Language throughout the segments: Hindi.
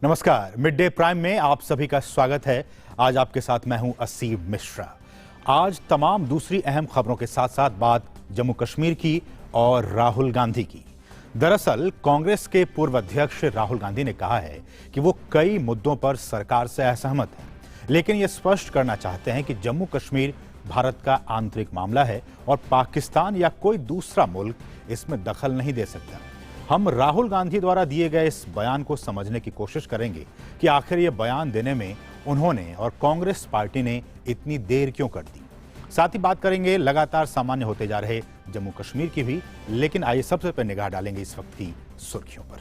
नमस्कार, मिड डे प्राइम में आप सभी का स्वागत है। आज आपके साथ मैं हूं असीम मिश्रा। आज तमाम दूसरी अहम खबरों के साथ साथ बात जम्मू कश्मीर की और राहुल गांधी की। दरअसल कांग्रेस के पूर्व अध्यक्ष राहुल गांधी ने कहा है कि वो कई मुद्दों पर सरकार से असहमत हैं, लेकिन ये स्पष्ट करना चाहते हैं कि जम्मू कश्मीर भारत का आंतरिक मामला है और पाकिस्तान या कोई दूसरा मुल्क इसमें दखल नहीं दे सकता। हम राहुल गांधी द्वारा दिए गए इस बयान को समझने की कोशिश करेंगे कि आखिर ये बयान देने में उन्होंने और कांग्रेस पार्टी ने इतनी देर क्यों कर दी। साथ ही बात करेंगे लगातार सामान्य होते जा रहे जम्मू कश्मीर की भी, लेकिन आइए सबसे पहले निगाह डालेंगे इस वक्त की सुर्खियों पर।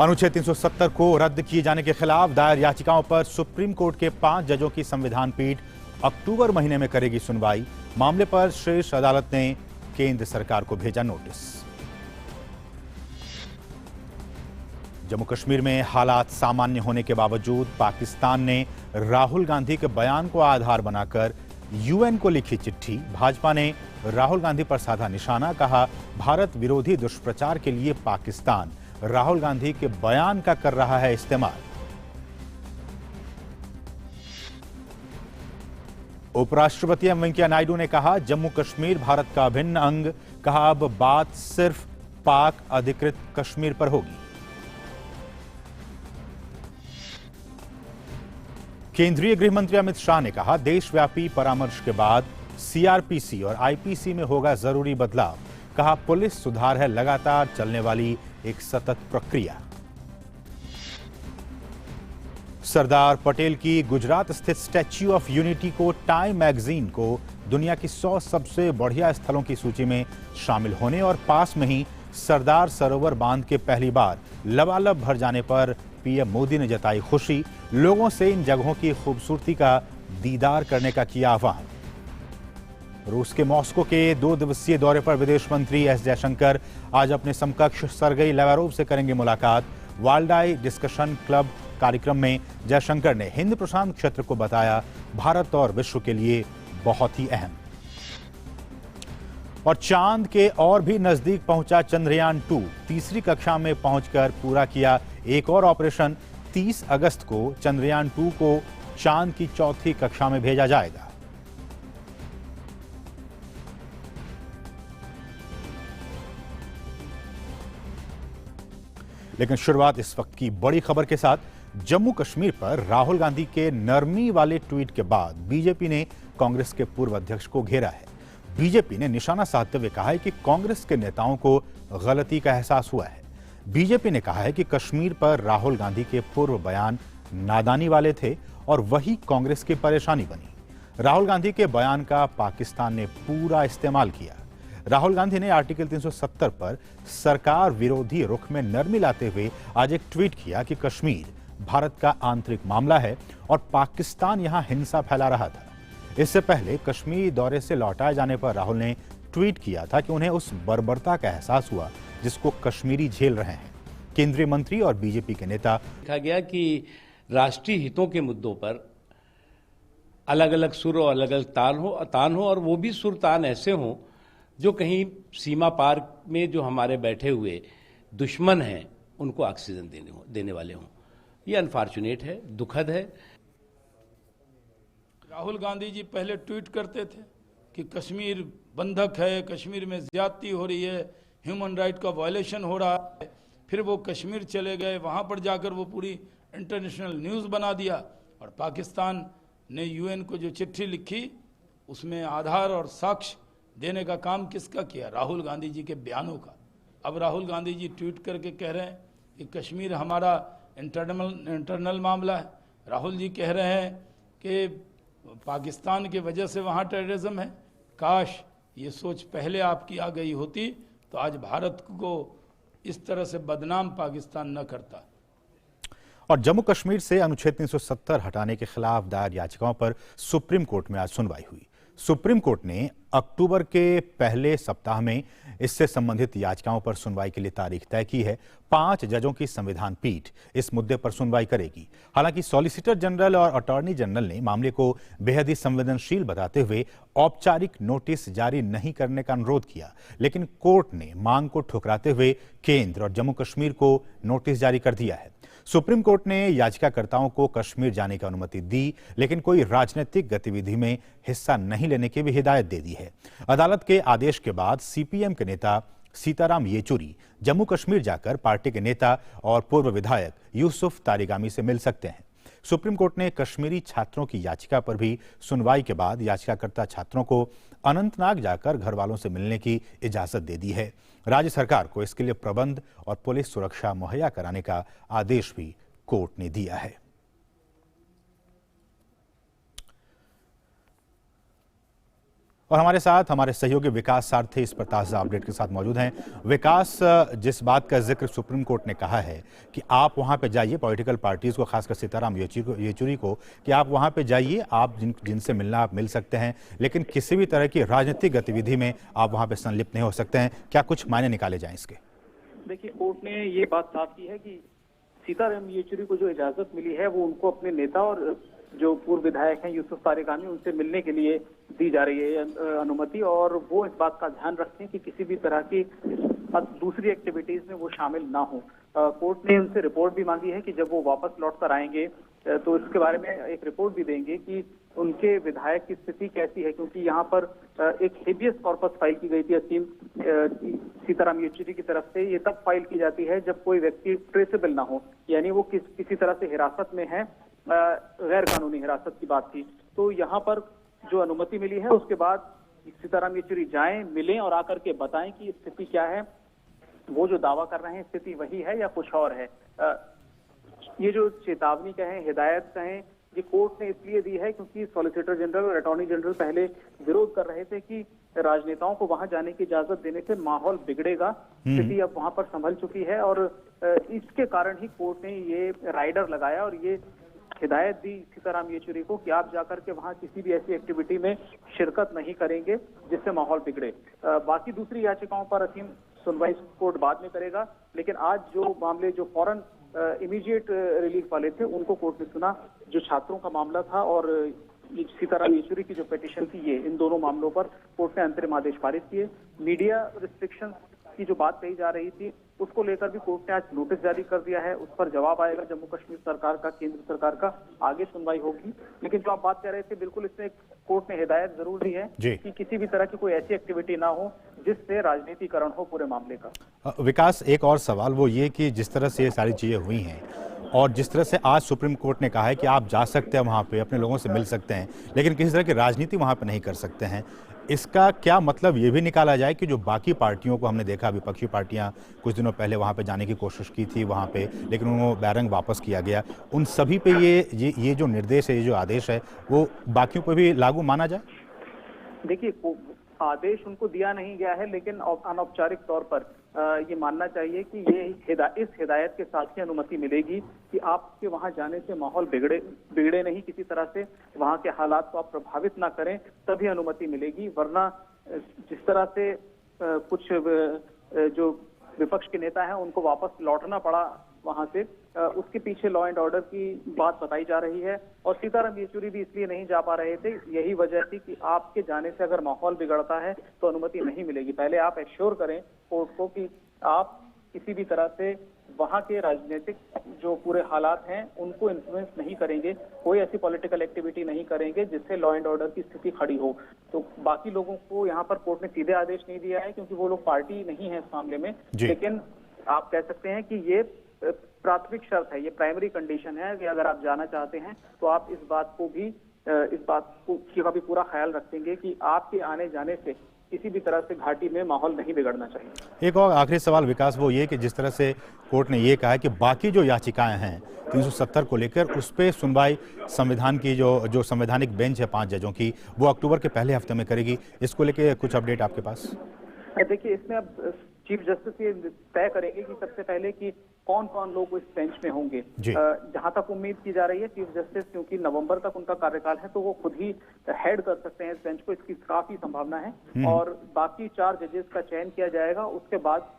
अनुच्छेद 370 को रद्द किए जाने के खिलाफ दायर याचिकाओं पर सुप्रीम कोर्ट के 5 जजों की संविधान पीठ अक्टूबर महीने में करेगी सुनवाई। मामले पर शीर्ष अदालत ने केंद्र सरकार को भेजा नोटिस। जम्मू कश्मीर में हालात सामान्य होने के बावजूद पाकिस्तान ने राहुल गांधी के बयान को आधार बनाकर यूएन को लिखी चिट्ठी। भाजपा ने राहुल गांधी पर साधा निशाना, कहा भारत विरोधी दुष्प्रचार के लिए पाकिस्तान राहुल गांधी के बयान का कर रहा है इस्तेमाल। उपराष्ट्रपति एम वेंकैया नायडू ने कहा जम्मू कश्मीर भारत का अभिन्न अंग। कहा अब बात सिर्फ पाक अधिकृत कश्मीर पर होगी। केंद्रीय गृह मंत्री अमित शाह ने कहा देशव्यापी परामर्श के बाद सीआरपीसी और आईपीसी में होगा जरूरी बदलाव। कहा पुलिस सुधार है लगातार चलने वाली एक सतत प्रक्रिया। सरदार पटेल की गुजरात स्थित स्टैच्यू ऑफ यूनिटी को टाइम मैगजीन को दुनिया की 100 सबसे बढ़िया स्थलों की सूची में शामिल होने और पास में ही सरदार सरोवर बांध के पहली बार लबालब भर जाने पर पीएम मोदी ने जताई खुशी। लोगों से इन जगहों की खूबसूरती का दीदार करने का किया आह्वान। रूस के मॉस्को के 2 दिवसीय दौरे पर विदेश मंत्री एस जयशंकर आज अपने समकक्ष सर्गेई लावरोव से करेंगे मुलाकात। वाल्डाई डिस्कशन क्लब कार्यक्रम में जयशंकर ने हिंद प्रशांत क्षेत्र को बताया भारत और विश्व के लिए बहुत ही अहम। और चांद के और भी नजदीक पहुंचा चंद्रयान 2। तीसरी कक्षा में पहुंचकर पूरा किया एक और ऑपरेशन। 30 अगस्त को चंद्रयान 2 को चांद की चौथी कक्षा में भेजा जाएगा। लेकिन शुरुआत इस वक्त की बड़ी खबर के साथ। जम्मू कश्मीर पर राहुल गांधी के नरमी वाले ट्वीट के बाद बीजेपी ने कांग्रेस के पूर्व अध्यक्ष को घेरा है। बीजेपी ने निशाना साधते हुए कहा है कि कांग्रेस के नेताओं को गलती का एहसास हुआ है। बीजेपी ने कहा है कि कश्मीर पर राहुल गांधी के पूर्व बयान नादानी वाले थे और वही कांग्रेस की परेशानी बनी। राहुल गांधी के बयान का पाकिस्तान ने पूरा इस्तेमाल किया। राहुल गांधी ने आर्टिकल 370 पर सरकार विरोधी रुख में नरमी लाते हुए आज एक ट्वीट किया कि कश्मीर भारत का आंतरिक मामला है और पाकिस्तान यहां हिंसा फैला रहा था। इससे पहले कश्मीर दौरे से लौटाए जाने पर राहुल ने ट्वीट किया था कि उन्हें उस बर्बरता का एहसास हुआ जिसको कश्मीरी झेल रहे हैं। केंद्रीय मंत्री और बीजेपी के नेता देखा गया कि राष्ट्रीय हितों के मुद्दों पर अलग अलग सुर और अलग अलग तान हो और वो भी सुर तान ऐसे हों जो कहीं सीमा पार में जो हमारे बैठे हुए दुश्मन हैं उनको ऑक्सीजन देने वाले हों। ये अनफॉर्चुनेट है, दुखद है। राहुल गांधी जी पहले ट्वीट करते थे कि कश्मीर बंधक है, कश्मीर में ज्यादती हो रही है, ह्यूमन राइट का वायलेशन हो रहा है। फिर वो कश्मीर चले गए, वहां पर जाकर वो पूरी इंटरनेशनल न्यूज़ बना दिया और पाकिस्तान ने यूएन को जो चिट्ठी लिखी उसमें आधार और साक्ष्य देने का काम किसका किया? राहुल गांधी जी के बयानों का। अब राहुल गांधी जी ट्वीट करके कह रहे हैं कि कश्मीर हमारा इंटरनल मामला है। राहुल जी कह रहे हैं कि पाकिस्तान की वजह से वहाँ टेररिज्म है। काश ये सोच पहले आपकी आ गई होती तो आज भारत को इस तरह से बदनाम पाकिस्तान न करता। और जम्मू कश्मीर से अनुच्छेद 370 हटाने के खिलाफ दायर याचिकाओं पर सुप्रीम कोर्ट में आज सुनवाई हुई। सुप्रीम कोर्ट ने अक्टूबर के पहले सप्ताह में इससे संबंधित याचिकाओं पर सुनवाई के लिए तारीख तय की है। 5 जजों की संविधान पीठ इस मुद्दे पर सुनवाई करेगी। हालांकि सॉलिसिटर जनरल और अटॉर्नी जनरल ने मामले को बेहद ही संवेदनशील बताते हुए औपचारिक नोटिस जारी नहीं करने का अनुरोध किया, लेकिन कोर्ट ने मांग को ठुकराते हुए केंद्र और जम्मू कश्मीर को नोटिस जारी कर दिया है। सुप्रीम कोर्ट ने याचिकाकर्ताओं को कश्मीर जाने की अनुमति दी, लेकिन कोई राजनीतिक गतिविधि में हिस्सा नहीं लेने की भी हिदायत दे दी है। अदालत के आदेश के बाद सीपीएम के नेता सीताराम येचुरी जम्मू कश्मीर जाकर पार्टी के नेता और पूर्व विधायक यूसुफ तारिगामी से मिल सकते हैं। सुप्रीम कोर्ट ने कश्मीरी छात्रों की याचिका पर भी सुनवाई के बाद याचिकाकर्ता छात्रों को अनंतनाग जाकर घर वालों से मिलने की इजाजत दे दी है। राज्य सरकार को इसके लिए प्रबंध और पुलिस सुरक्षा मुहैया कराने का आदेश भी कोर्ट ने दिया है। और हमारे साथ हमारे सहयोगी विकास सारथी इस पर ताजा अपडेट के साथ मौजूद हैं। विकास, जिस बात का जिक्र सुप्रीम कोर्ट ने कहा है कि आप वहां पे जाइए, पॉलिटिकल पार्टीज को, खासकर सीताराम येचुरी को, कि आप वहां पे जाइए, आप जिनसे मिलना आप मिल सकते हैं, लेकिन किसी भी तरह की राजनीतिक गतिविधि में आप वहां पे संलिप्त नहीं हो सकते हैं। क्या कुछ मायने निकाले जाएं इसके? देखिए, कोर्ट ने ये बात साफ की है कि सीताराम येचुरी को जो इजाजत मिली है वो उनको अपने नेता और जो पूर्व विधायक हैं यूसुफ तारिगामी, उनसे मिलने के लिए दी जा रही है अनुमति, और वो इस बात का ध्यान रखें कि किसी भी तरह की दूसरी एक्टिविटीज में वो शामिल ना हो। कोर्ट ने उनसे रिपोर्ट भी मांगी है कि जब वो वापस लौट कर आएंगे तो इसके बारे में एक रिपोर्ट भी देंगे कि उनके विधायक की स्थिति कैसी है, क्योंकि यहाँ पर एक हेबियस कॉर्पस फाइल की गई थी सीताराम येचुरी की तरफ से। ये तब फाइल की जाती है जब कोई व्यक्ति ट्रेसेबल ना हो, यानी वो किसी तरह से हिरासत में है, गैर कानूनी हिरासत की बात थी। तो यहाँ पर जो अनुमति मिली है उसके बाद सीताराम येचुरी जाएं, मिलें और आकर के बताएं कि स्थिति क्या है, वो जो दावा कर रहे हैं स्थिति वही है या कुछ और है। ये जो चेतावनी कहें, हिदायत कहें, ये कोर्ट ने इसलिए दी है क्योंकि सॉलिसिटर जनरल और अटॉर्नी जनरल पहले विरोध कर रहे थे कि राजनेताओं को वहां जाने की इजाजत देने से माहौल बिगड़ेगा। स्थिति अब वहां पर संभल चुकी है और इसके कारण ही कोर्ट ने ये राइडर लगाया और ये हिदायत दी सीताराम येचुरी को कि आप जाकर के वहां किसी भी ऐसी एक्टिविटी में शिरकत नहीं करेंगे जिससे माहौल बिगड़े। बाकी दूसरी याचिकाओं पर असीम सुनवाई कोर्ट बाद में करेगा, लेकिन आज जो मामले जो फौरन इमीडिएट रिलीफ वाले थे उनको कोर्ट ने सुना। जो छात्रों का मामला था और सीताराम येचुरी की जो पिटीशन थी, ये इन दोनों मामलों पर कोर्ट ने अंतरिम आदेश पारित किए। मीडिया रिस्ट्रिक्शन की जो बात कही जा रही थी उसको लेकर भी कोर्ट ने आज नोटिस जारी कर दिया है। उस पर जवाब आएगा जम्मू कश्मीर सरकार का, केंद्र सरकार का, आगे सुनवाई होगी। लेकिन जो आप बात कर रहे थे, बिल्कुल इसमें कोर्ट ने हिदायत जरूर दी है कि किसी भी तरह की कोई ऐसी एक्टिविटी ना हो जिससे राजनीतिकरण हो पूरे मामले का। विकास, एक और सवाल वो ये कि जिस तरह से ये सारी चीजें हुई हैं और जिस तरह से आज सुप्रीम कोर्ट ने कहा है कि आप जा सकते हैं वहां पे, अपने लोगों से मिल सकते हैं, लेकिन किसी तरह की राजनीति वहां पे नहीं कर सकते हैं, इसका क्या मतलब ये भी निकाला जाए कि जो बाकी पार्टियों को हमने देखा, विपक्षी पार्टियां कुछ दिनों पहले वहां पे जाने की कोशिश की थी वहां पे, लेकिन उनको बैरंग वापस किया गया, उन सभी पे ये जो निर्देश है, ये जो आदेश है, वो बाकियों पर भी लागू माना जाए? देखिए, आदेश उनको दिया नहीं गया है, लेकिन अनौपचारिक तौर पर ये मानना चाहिए कि इस हिदायत के साथ ही अनुमति मिलेगी कि आपके वहां जाने से माहौल बिगड़े नहीं, किसी तरह से वहां के हालात को आप प्रभावित ना करें, तभी अनुमति मिलेगी। वरना जिस तरह से कुछ जो विपक्ष के नेता हैं उनको वापस लौटना पड़ा वहां से, उसके पीछे लॉ एंड ऑर्डर की बात बताई जा रही है। और सीताराम येचुरी भी इसलिए नहीं जा पा रहे थे, यही वजह थी कि आपके जाने से अगर माहौल बिगड़ता है तो अनुमति नहीं मिलेगी। पहले आप एश्योर करें कोर्ट को कि आप किसी भी तरह से वहां के राजनीतिक जो पूरे हालात हैं उनको इन्फ्लुएंस नहीं करेंगे, कोई ऐसी पॉलिटिकल एक्टिविटी नहीं करेंगे जिससे लॉ एंड ऑर्डर की स्थिति खड़ी हो। तो बाकी लोगों को यहाँ पर कोर्ट ने सीधे आदेश नहीं दिया है क्योंकि वो लोग पार्टी नहीं है इस मामले में, लेकिन आप कह सकते हैं कि ये प्राथमिक शर्त है, ये प्राइमरी कंडीशन है कि अगर आप जाना चाहते हैं तो आप इस बात का भी पूरा ख्याल रखेंगे कि आपके आने जाने से किसी भी तरह से घाटी में माहौल नहीं बिगड़ना चाहिए। एक और आखिरी सवाल विकास, वो ये कि जिस तरह से कोर्ट ने ये कहा है कि बाकी जो याचिकाएं हैं 370 को लेकर, उस पर सुनवाई संविधान की जो संवैधानिक बेंच है 5 जजों की, वो अक्टूबर के पहले हफ्ते में करेगी, इसको लेकर कुछ अपडेट आपके पास? देखिए, इसमें अब चीफ जस्टिस ये तय करेंगे कि सबसे पहले कि कौन कौन लोग इस बेंच में होंगे। जहां तक उम्मीद की जा रही है चीफ जस्टिस, क्योंकि नवंबर तक उनका कार्यकाल है, तो वो खुद ही हेड कर सकते हैं इस बेंच को, इसकी काफी संभावना है। और बाकी 4 जजेस का चयन किया जाएगा, उसके बाद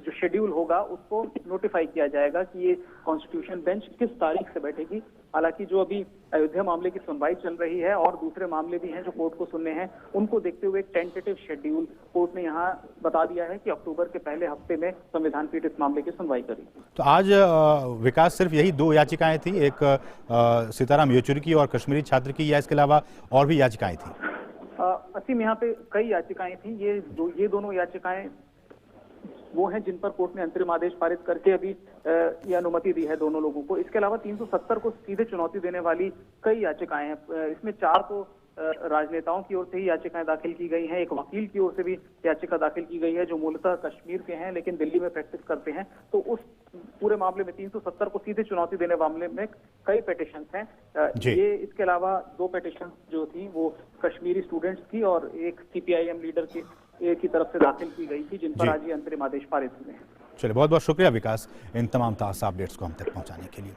जो शेड्यूल होगा उसको नोटिफाई किया जाएगा कि ये कॉन्स्टिट्यूशन बेंच किस तारीख से बैठेगी। हालांकि जो अभी अयोध्या मामले की सुनवाई चल रही है और दूसरे मामले भी हैं जो कोर्ट को सुनने हैं, उनको देखते हुए एक टेंटेटिव शेड्यूल कोर्ट ने यहाँ बता दिया है कि अक्टूबर के पहले हफ्ते में संविधान पीठ इस मामले की सुनवाई करेगी। तो आज विकास सिर्फ यही 2 याचिकाएं थी, एक सीताराम येचुरी की और कश्मीरी छात्र की, या इसके अलावा और भी याचिकाएं थी? असीम, यहाँ पे कई याचिकाएं थी। ये दोनों याचिकाएं वो हैं जिन पर कोर्ट ने अंतरिम आदेश पारित करके अभी ये अनुमति दी है दोनों लोगों को। इसके अलावा 370 को सीधे चुनौती देने वाली कई याचिकाएं हैं। इसमें 4 तो राजनेताओं की ओर से ही याचिकाएं दाखिल की गई हैं, एक वकील की ओर से भी याचिका दाखिल की गई है जो मूलतः कश्मीर के हैं लेकिन दिल्ली में प्रैक्टिस करते हैं। तो उस पूरे मामले में 370 को सीधे चुनौती देने मामले में कई पिटिशंस हैं। ये इसके अलावा 2 पिटिशन जो थी वो कश्मीरी स्टूडेंट्स की और एक सीपीआईएम लीडर की तरफ से दाखिल की गई थी, जिन पर आज ये अंतरिम आदेश पारित हुए हैं। चलिए, बहुत बहुत शुक्रिया विकास इन तमाम ताज़ा अपडेट्स को हम तक पहुंचाने के लिए।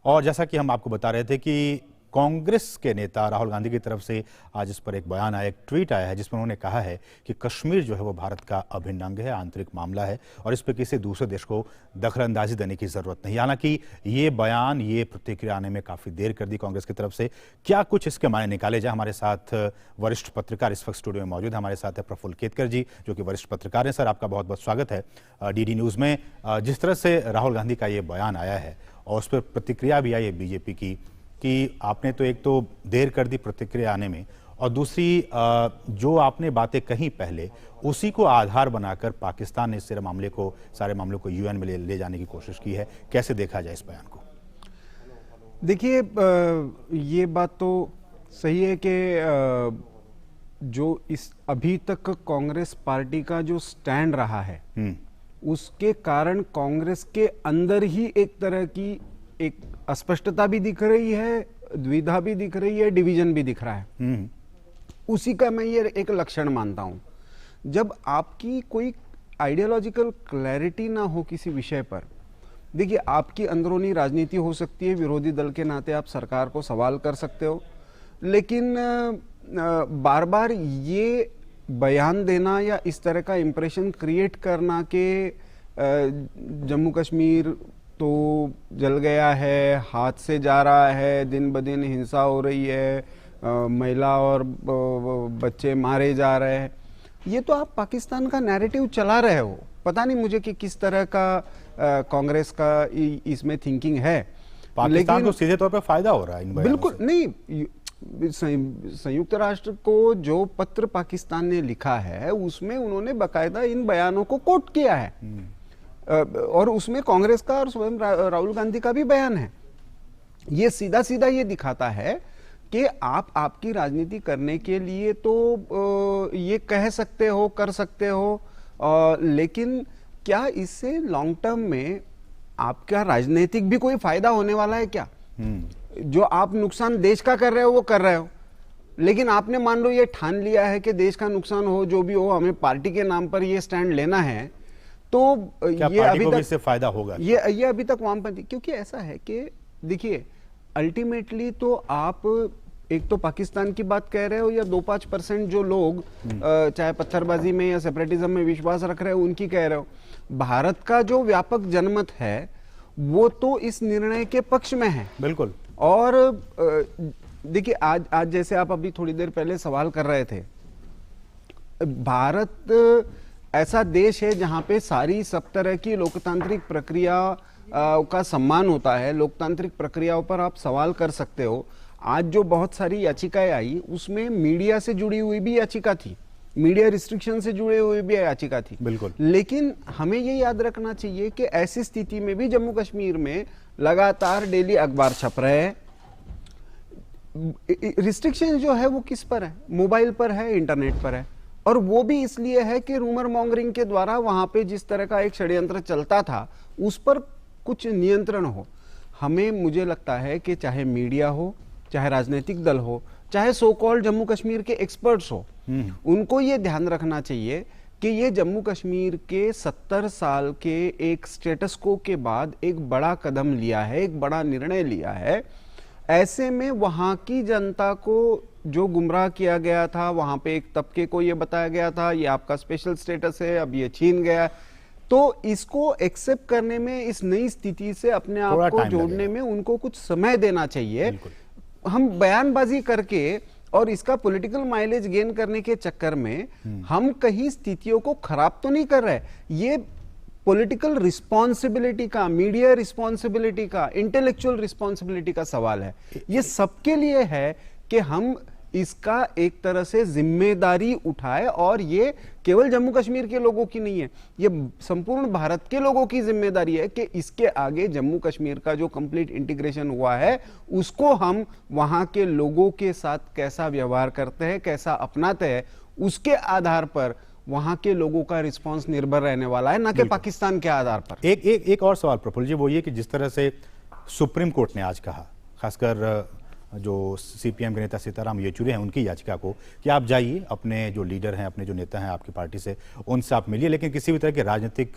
और जैसा कि हम आपको बता रहे थे कि कांग्रेस के नेता राहुल गांधी की तरफ से आज इस पर एक बयान आया, एक ट्वीट आया है जिसमें उन्होंने कहा है कि कश्मीर जो है वो भारत का अभिन्न अंग है, आंतरिक मामला है और इस पर किसी दूसरे देश को दखलंदाजी देने की जरूरत नहीं। हालांकि ये बयान, ये प्रतिक्रिया आने में काफी देर कर दी कांग्रेस की तरफ से। क्या कुछ इसके मायने निकाले जाए, हमारे साथ वरिष्ठ पत्रकार इस वक्त स्टूडियो में मौजूद है। हमारे साथ है प्रफुल्ल केतकर जी, जो कि वरिष्ठ पत्रकार हैं। सर, आपका बहुत बहुत स्वागत है डीडी न्यूज में। जिस तरह से राहुल गांधी का ये बयान आया है और उस पर प्रतिक्रिया भी आई है बीजेपी की, कि आपने तो एक तो देर कर दी प्रतिक्रिया आने में, और दूसरी जो आपने बातें कही पहले उसी को आधार बनाकर पाकिस्तान ने सारे मामले को यूएन में ले जाने की कोशिश की है। कैसे देखा जाए इस बयान को? देखिए, ये बात तो सही है कि जो इस अभी तक कांग्रेस पार्टी का जो स्टैंड रहा है उसके कारण कांग्रेस के अंदर ही एक तरह की एक अस्पष्टता भी दिख रही है, द्विधा भी दिख रही है, डिवीजन भी दिख रहा है। उसी का मैं ये एक लक्षण मानता हूं। जब आपकी कोई आइडियोलॉजिकल क्लैरिटी ना हो किसी विषय पर, देखिए, आपकी अंदरूनी राजनीति हो सकती है, विरोधी दल के नाते आप सरकार को सवाल कर सकते हो, लेकिन बार बार ये बयान देना या इस तरह का इंप्रेशन क्रिएट करना कि जम्मू कश्मीर तो जल गया है, हाथ से जा रहा है, दिन ब दिन हिंसा हो रही है, महिला और बच्चे मारे जा रहे हैं, ये तो आप पाकिस्तान का नैरेटिव चला रहे हो। पता नहीं मुझे कि किस तरह का कांग्रेस का इसमें थिंकिंग है। पाकिस्तान को सीधे तौर पर फायदा हो रहा है इन बयानों बिल्कुल से। नहीं, संयुक्त राष्ट्र को जो पत्र पाकिस्तान ने लिखा है उसमें उन्होंने बाकायदा इन बयानों को कोट किया है और उसमें कांग्रेस का और स्वयं राहुल गांधी का भी बयान है। ये सीधा सीधा ये दिखाता है कि आप आपकी राजनीति करने के लिए तो ये कह सकते हो, कर सकते हो, लेकिन क्या इससे लॉन्ग टर्म में आपका राजनीतिक भी कोई फायदा होने वाला है क्या? जो आप नुकसान देश का कर रहे हो वो कर रहे हो, लेकिन आपने मान लो ये ठान लिया है कि देश का नुकसान हो जो भी हो, हमें पार्टी के नाम पर ये स्टैंड लेना है, तो ये अभी तक इससे फायदा होगा। ये अभी तक वामपंथी, क्योंकि ऐसा है कि देखिए, अल्टीमेटली तो आप एक तो पाकिस्तान की बात कह रहे हो या 2-5% जो लोग चाहे पत्थरबाजी में या सेपरेटिज्म में विश्वास रख रहे हो उनकी कह रहे हो। भारत का जो व्यापक जनमत है वो तो इस निर्णय के पक्ष में है। बिल्कुल। और देखिए, आज जैसे आप अभी थोड़ी देर पहले सवाल कर रहे थे, भारत ऐसा देश है जहां पे सब तरह की लोकतांत्रिक प्रक्रिया का सम्मान होता है, लोकतांत्रिक प्रक्रियाओं पर आप सवाल कर सकते हो। आज जो बहुत सारी याचिकाएं आई उसमें मीडिया से जुड़ी हुई भी याचिका थी, मीडिया रिस्ट्रिक्शन से जुड़े हुए भी याचिका थी। बिल्कुल। लेकिन हमें ये याद रखना चाहिए कि ऐसी स्थिति में भी जम्मू कश्मीर में लगातार डेली अखबार छप रहे हैं। रिस्ट्रिक्शन जो है वो किस पर है? मोबाइल पर है, इंटरनेट पर है, और वो भी इसलिए है कि रूमर मॉन्गरिंग के द्वारा वहां पे जिस तरह का एक षड्यंत्र चलता था उस पर कुछ नियंत्रण हो। हमें, मुझे लगता है कि चाहे मीडिया हो, चाहे राजनीतिक दल हो, चाहे सो कॉल्ड जम्मू कश्मीर के एक्सपर्ट्स हो, उनको ये ध्यान रखना चाहिए कि ये जम्मू कश्मीर के 70 साल के एक स्टेटस को के बाद एक बड़ा कदम लिया है, एक बड़ा निर्णय लिया है। ऐसे में वहां की जनता को जो गुमराह किया गया था, वहां पे एक तबके को ये बताया गया था ये आपका स्पेशल स्टेटस है, अब ये छीन गया, तो इसको एक्सेप्ट करने में, इस नई स्थिति से अपने आप को जोड़ने में उनको कुछ समय देना चाहिए। हम बयानबाजी करके और इसका पॉलिटिकल माइलेज गेन करने के चक्कर में हम कहीं स्थितियों को खराब तो नहीं कर रहे। ये पॉलिटिकल रिस्पॉन्सिबिलिटी का, मीडिया रिस्पॉन्सिबिलिटी का, इंटेलेक्चुअल रिस्पॉन्सिबिलिटी का सवाल है। ये सबके लिए है कि हम इसका एक तरह से जिम्मेदारी उठाए, और ये केवल जम्मू कश्मीर के लोगों की नहीं है, ये संपूर्ण भारत के लोगों की जिम्मेदारी है कि इसके आगे जम्मू कश्मीर का जो कंप्लीट इंटीग्रेशन हुआ है उसको हम वहां के लोगों के साथ कैसा व्यवहार करते हैं, कैसा अपनाते हैं, उसके आधार पर वहां के लोगों का रिस्पांस निर्भर रहने वाला है, ना कि पाकिस्तान के आधार पर। एक और सवाल प्रफुल्ल जी, वो ये कि जिस तरह से सुप्रीम कोर्ट ने आज कहा, खासकर जो सीपीएम के नेता सीताराम येचुरी हैं उनकी याचिका को, कि आप जाइए, अपने जो लीडर हैं, अपने जो नेता हैं आपकी पार्टी से, उनसे आप मिलिए, लेकिन किसी भी तरह के राजनीतिक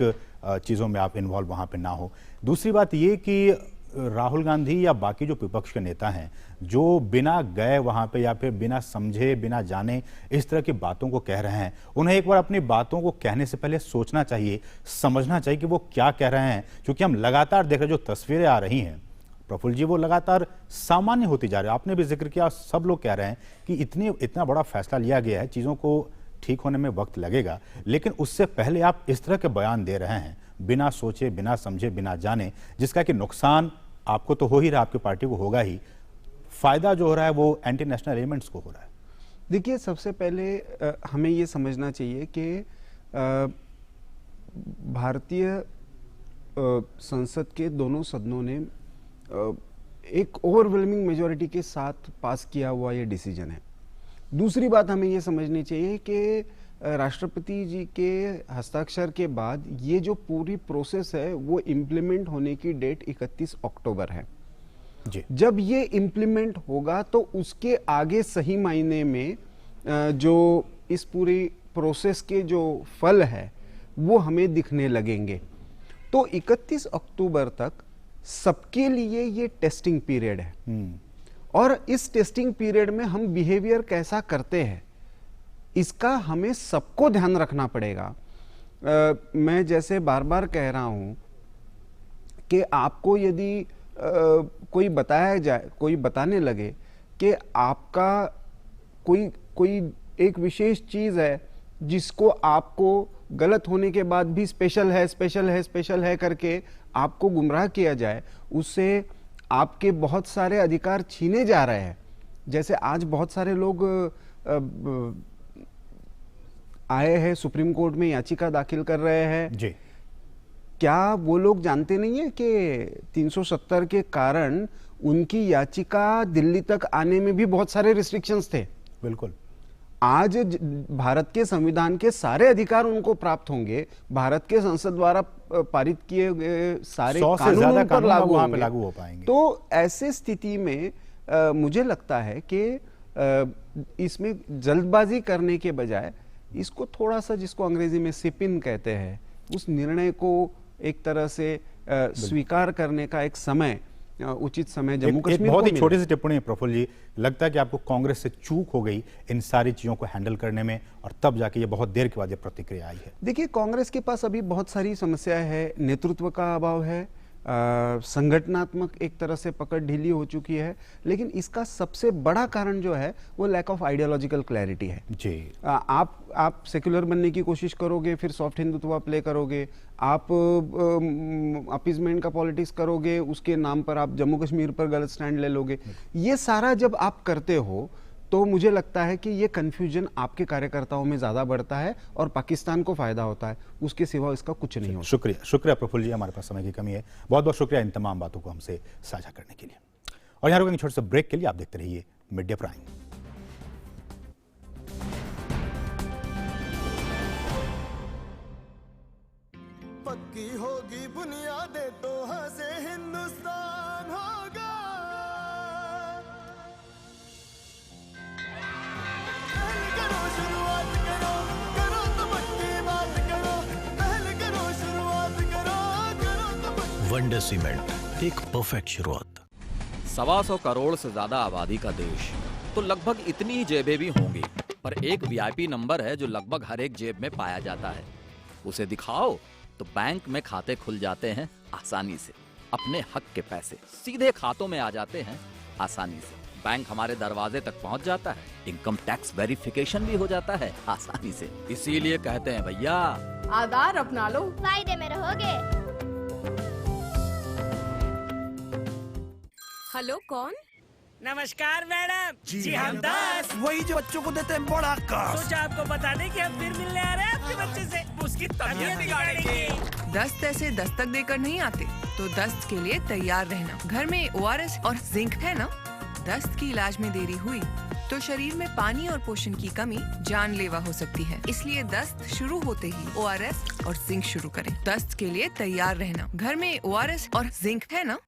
चीज़ों में आप इन्वॉल्व वहाँ पे ना हो। दूसरी बात ये कि राहुल गांधी या बाकी जो विपक्ष के नेता हैं जो बिना गए वहाँ पे या फिर बिना समझे, बिना जाने इस तरह की बातों को कह रहे हैं, उन्हें एक बार अपनी बातों को कहने से पहले सोचना चाहिए, समझना चाहिए कि वो क्या कह रहे हैं। क्योंकि हम लगातार देख रहे जो तस्वीरें आ रही हैं प्रफुल्ल जी, वो लगातार सामान्य होती जा रही है। आपने भी जिक्र किया, सब लोग कह रहे हैं कि इतना बड़ा फैसला लिया गया है, चीज़ों को ठीक होने में वक्त लगेगा, लेकिन उससे पहले आप इस तरह के बयान दे रहे हैं बिना सोचे, बिना समझे, बिना जाने, जिसका कि नुकसान आपको तो हो ही रहा, आपकी पार्टी को होगा ही, फायदा जो हो रहा है वो एंटी नेशनल एलिमेंट्स को हो रहा है। देखिए, सबसे पहले हमें ये समझना चाहिए कि भारतीय संसद के दोनों सदनों ने एक ओवरवेलमिंग मेजॉरिटी के साथ पास किया हुआ ये डिसीजन है। दूसरी बात हमें ये समझनी चाहिए कि राष्ट्रपति जी के हस्ताक्षर के बाद ये जो पूरी प्रोसेस है वो इम्प्लीमेंट होने की डेट 31 अक्टूबर है जी। जब ये इम्प्लीमेंट होगा तो उसके आगे सही मायने में जो इस पूरी प्रोसेस के जो फल है वो हमें दिखने लगेंगे। तो 31 अक्टूबर तक सबके लिए ये टेस्टिंग पीरियड है, और इस टेस्टिंग पीरियड में हम बिहेवियर कैसा करते हैं इसका हमें सबको ध्यान रखना पड़ेगा। मैं जैसे बार बार कह रहा हूं कि आपको यदि कोई बताया जाए, कोई बताने लगे कि आपका कोई एक विशेष चीज है जिसको आपको गलत होने के बाद भी स्पेशल है करके आपको गुमराह किया जाए, उससे आपके बहुत सारे अधिकार छीने जा रहे हैं। जैसे आज बहुत सारे लोग आए हैं, सुप्रीम कोर्ट में याचिका दाखिल कर रहे हैं जी। क्या वो लोग जानते नहीं है कि 370 के कारण उनकी याचिका दिल्ली तक आने में भी बहुत सारे रिस्ट्रिक्शंस थे? बिल्कुल। आज भारत के संविधान के सारे अधिकार उनको प्राप्त होंगे, भारत के संसद द्वारा पारित किए गए सारे कानून उन पर लागू हो पाएंगे। तो ऐसे स्थिति में मुझे लगता है कि इसमें जल्दबाजी करने के बजाय इसको थोड़ा सा, जिसको अंग्रेजी में सिप इन कहते हैं, उस निर्णय को एक तरह से स्वीकार करने का एक समय, उचित समय जम्मू कश्मीर बहुत ही छोटी सी टिप्पणी है प्रफुल्ल जी, लगता है कि आपको कांग्रेस से चूक हो गई इन सारी चीजों को हैंडल करने में, और तब जाके ये बहुत देर के बाद ये प्रतिक्रिया आई है? देखिए, कांग्रेस के पास अभी बहुत सारी समस्याएं है, नेतृत्व का अभाव है, संगठनात्मक एक तरह से पकड़ ढीली हो चुकी है, लेकिन इसका सबसे बड़ा कारण जो है वो लैक ऑफ आइडियोलॉजिकल क्लैरिटी है जी। आप सेक्युलर बनने की कोशिश करोगे, फिर सॉफ्ट हिंदुत्व प्ले करोगे, आप अपीजमेंट का पॉलिटिक्स करोगे, उसके नाम पर आप जम्मू कश्मीर पर गलत स्टैंड ले लोगे। ये सारा जब आप करते हो तो मुझे लगता है कि ये कंफ्यूजन आपके कार्यकर्ताओं में ज्यादा बढ़ता है और पाकिस्तान को फायदा होता है, उसके सिवा इसका कुछ नहीं होता। शुक्रिया प्रफुल्ल जी, हमारे पास समय की कमी है, बहुत बहुत शुक्रिया इन तमाम बातों को हमसे साझा करने के लिए। और यहाँ रुकेंगे छोटे से ब्रेक के लिए, आप देखते रहिए मिड डे प्राइम। पक्की होगी बुनियादें तो हंसे हिंदुस्तान होगा, करो शुरुआत करो तो पक्की बात वनडे सीमेंट, एक परफेक्ट शुरुआत। 125 करोड़ से ज्यादा आबादी का देश, तो लगभग इतनी ही जेबें भी होंगी, पर एक वीआईपी नंबर है जो लगभग हर एक जेब में पाया जाता है। उसे दिखाओ तो बैंक में खाते खुल जाते हैं आसानी से, अपने हक के पैसे सीधे खातों में आ जाते हैं आसानी से, बैंक हमारे दरवाजे तक पहुंच जाता है, इनकम टैक्स वेरिफिकेशन भी हो जाता है आसानी से। इसीलिए कहते हैं भैया, आधार अपना लो, फायदे में रहोगे। हेलो, कौन? नमस्कार मैडम। जी हम 10, वही जो बच्चों को देते हैं बड़ा कार्ड। सोचा आपको बता दें कि हम फिर मिलने आ रहे हैं आपके बच्चे से, उसकी तबीयत बिगाड़ेंगे। दस्त ऐसे दस्तक देकर नहीं आते, तो दस्त के लिए तैयार रहना। घर में ORS और जिंक है ना? दस्त की इलाज में देरी हुई तो शरीर में पानी और पोषण की कमी जानलेवा हो सकती है। इसलिए दस्त शुरू होते ही ORS और जिंक शुरू करें। दस्त के लिए तैयार रहना। घर में ORS और जिंक है ना?